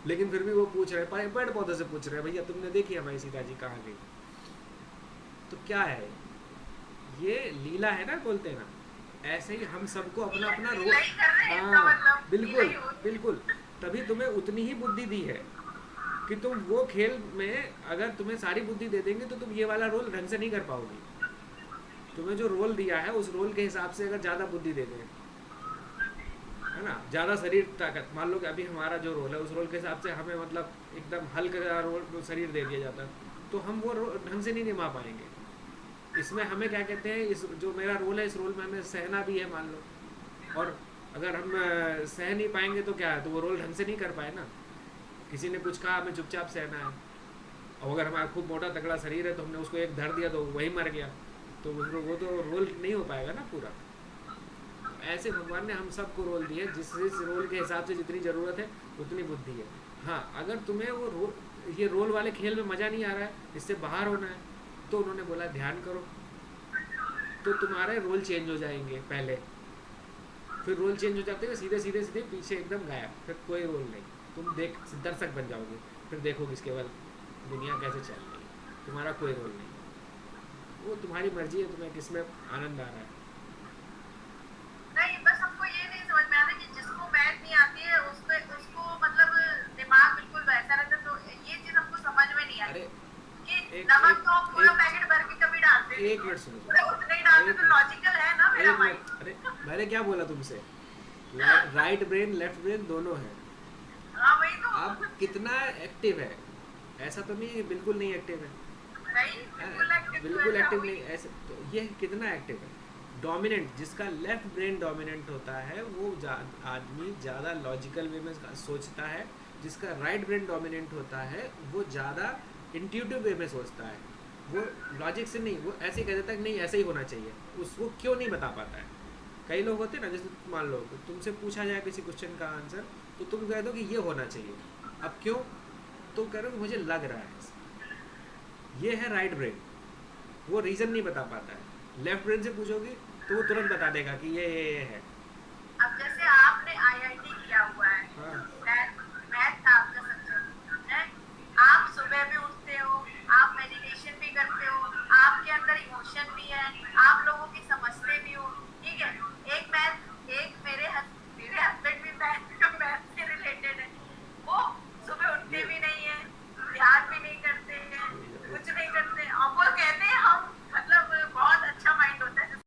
लेकिन फिर भी वो पूछ रहे हैं, पेड़ पौधे से पूछ रहे हैं भैया तुमने देखी हमारी सीता जी कहाँ गई। तो क्या है, ये लीला है ना, बोलते हैं ना, ऐसे ही हम सबको अपना अपना ढीला ही कर रहे हैं इसका हाँ मतलब, ढीला बिल्कुल ही हो रही बिल्कुल। तभी तुम्हें उतनी ही बुद्धि दी है कि तुम वो खेल में अगर तुम्हें सारी बुद्धि दे देंगे तो तुम ये वाला रोल ढंग से नहीं कर पाओगी। तुम्हें जो रोल दिया है उस रोल के हिसाब से अगर ज़्यादा बुद्धि दे दें, है ना, ज़्यादा शरीर ताकत, मान लो कि अभी हमारा जो रोल है उस रोल के हिसाब से हमें मतलब एकदम हल्का रोल शरीर दे दिया जाता, तो हम वो रोल ढंग से नहीं निभा पाएंगे। इसमें हमें क्या कहते हैं, इस जो मेरा रोल है इस रोल में हमें सहना भी है मान लो, और अगर हम सह नहीं पाएंगे तो क्या है, तो वो रोल ढंग से नहीं कर पाए ना। किसी ने कुछ कहा हमें चुपचाप सहना है, और अगर हमारा खूब मोटा तगड़ा शरीर है तो हमने उसको एक धर दिया तो वही मर गया, तो वो तो रोल नहीं हो पाएगा ना पूरा। तो ऐसे भगवान ने हम सबको रोल दिए, जिस जिस रोल के हिसाब से जितनी ज़रूरत है उतनी बुद्धि है। हाँ अगर तुम्हें वो ये रोल वाले खेल में मज़ा नहीं आ रहा है, इससे बाहर होना है, तो उन्होंने बोला ध्यान करो, तो तुम्हारे रोल चेंज हो जाएंगे पहले, फिर रोल चेंज हो जाते हैं सीधे सीधे सीधे पीछे एकदम गायब, फिर कोई रोल नहीं, तुम देख दर्शक बन जाओगे, फिर देखोगे इसके बाद दुनिया कैसे चल रही है, तुम्हारा कोई रोल नहीं। वो तुम्हारी मर्जी है, तुम्हें किस में आनंद आ रहा है। नहीं, बस हमको ये नहीं समझ में आता कि जिसको मैथ नहीं आती है उसको उसको मतलब दिमाग बिल्कुल वैसा रहता है, तो ये चीज हमको समझ में नहीं अरे आती कि एक नमक एक तो हम पूरा एक पैकेट भर के कभी डालते नहीं एक है, मिनट सुनो पूरा सुनो, उतना ही डालते, एक तो लॉजिकल है ना मिनट मेरा एक माइंड। मिनट। अरे मैंने क्या बोला तुमसे, राइट ब्रेन लेफ्ट ब्रेन दोनों है। हाँ वही तो। अब कितना एक्टिव है, ऐसा तो नहीं बिल्कुल नहीं एक्टिव है। नहीं बिल्कुल एक्टिव तो बिल्कुल ऐसा एक्टिव हुई। नहीं ऐसे, तो ये कितना एक्टिव है। डोमिनेंट, जिसका लेफ्ट ब्रेन डोमिनेंट होता है वो आदमी ज़्यादा लॉजिकल वे में सोचता है, जिसका राइट ब्रेन डोमिनेंट होता है वो ज़्यादा इंट्यूटिव वे में सोचता है। वो लॉजिक से नहीं, वो ऐसे ही कह देता है कि नहीं ऐसे ही होना चाहिए, उसको क्यों नहीं बता पाता है। कई लोग होते हैं ना, जैसे मान लो तुमसे पूछा जाए किसी क्वेश्चन का आंसर, तो तुम कह दो कि ये होना चाहिए, अब क्यों, तो कह रहे हो कि मुझे लग रहा है ऐसा। ये है राइट ब्रेन, वो रीज़न नहीं बता पाता है। लेफ्ट ब्रेन से पूछोगी तो वो तुरंत बता देगा कि ये है। अब जैसे आपने आईआईटी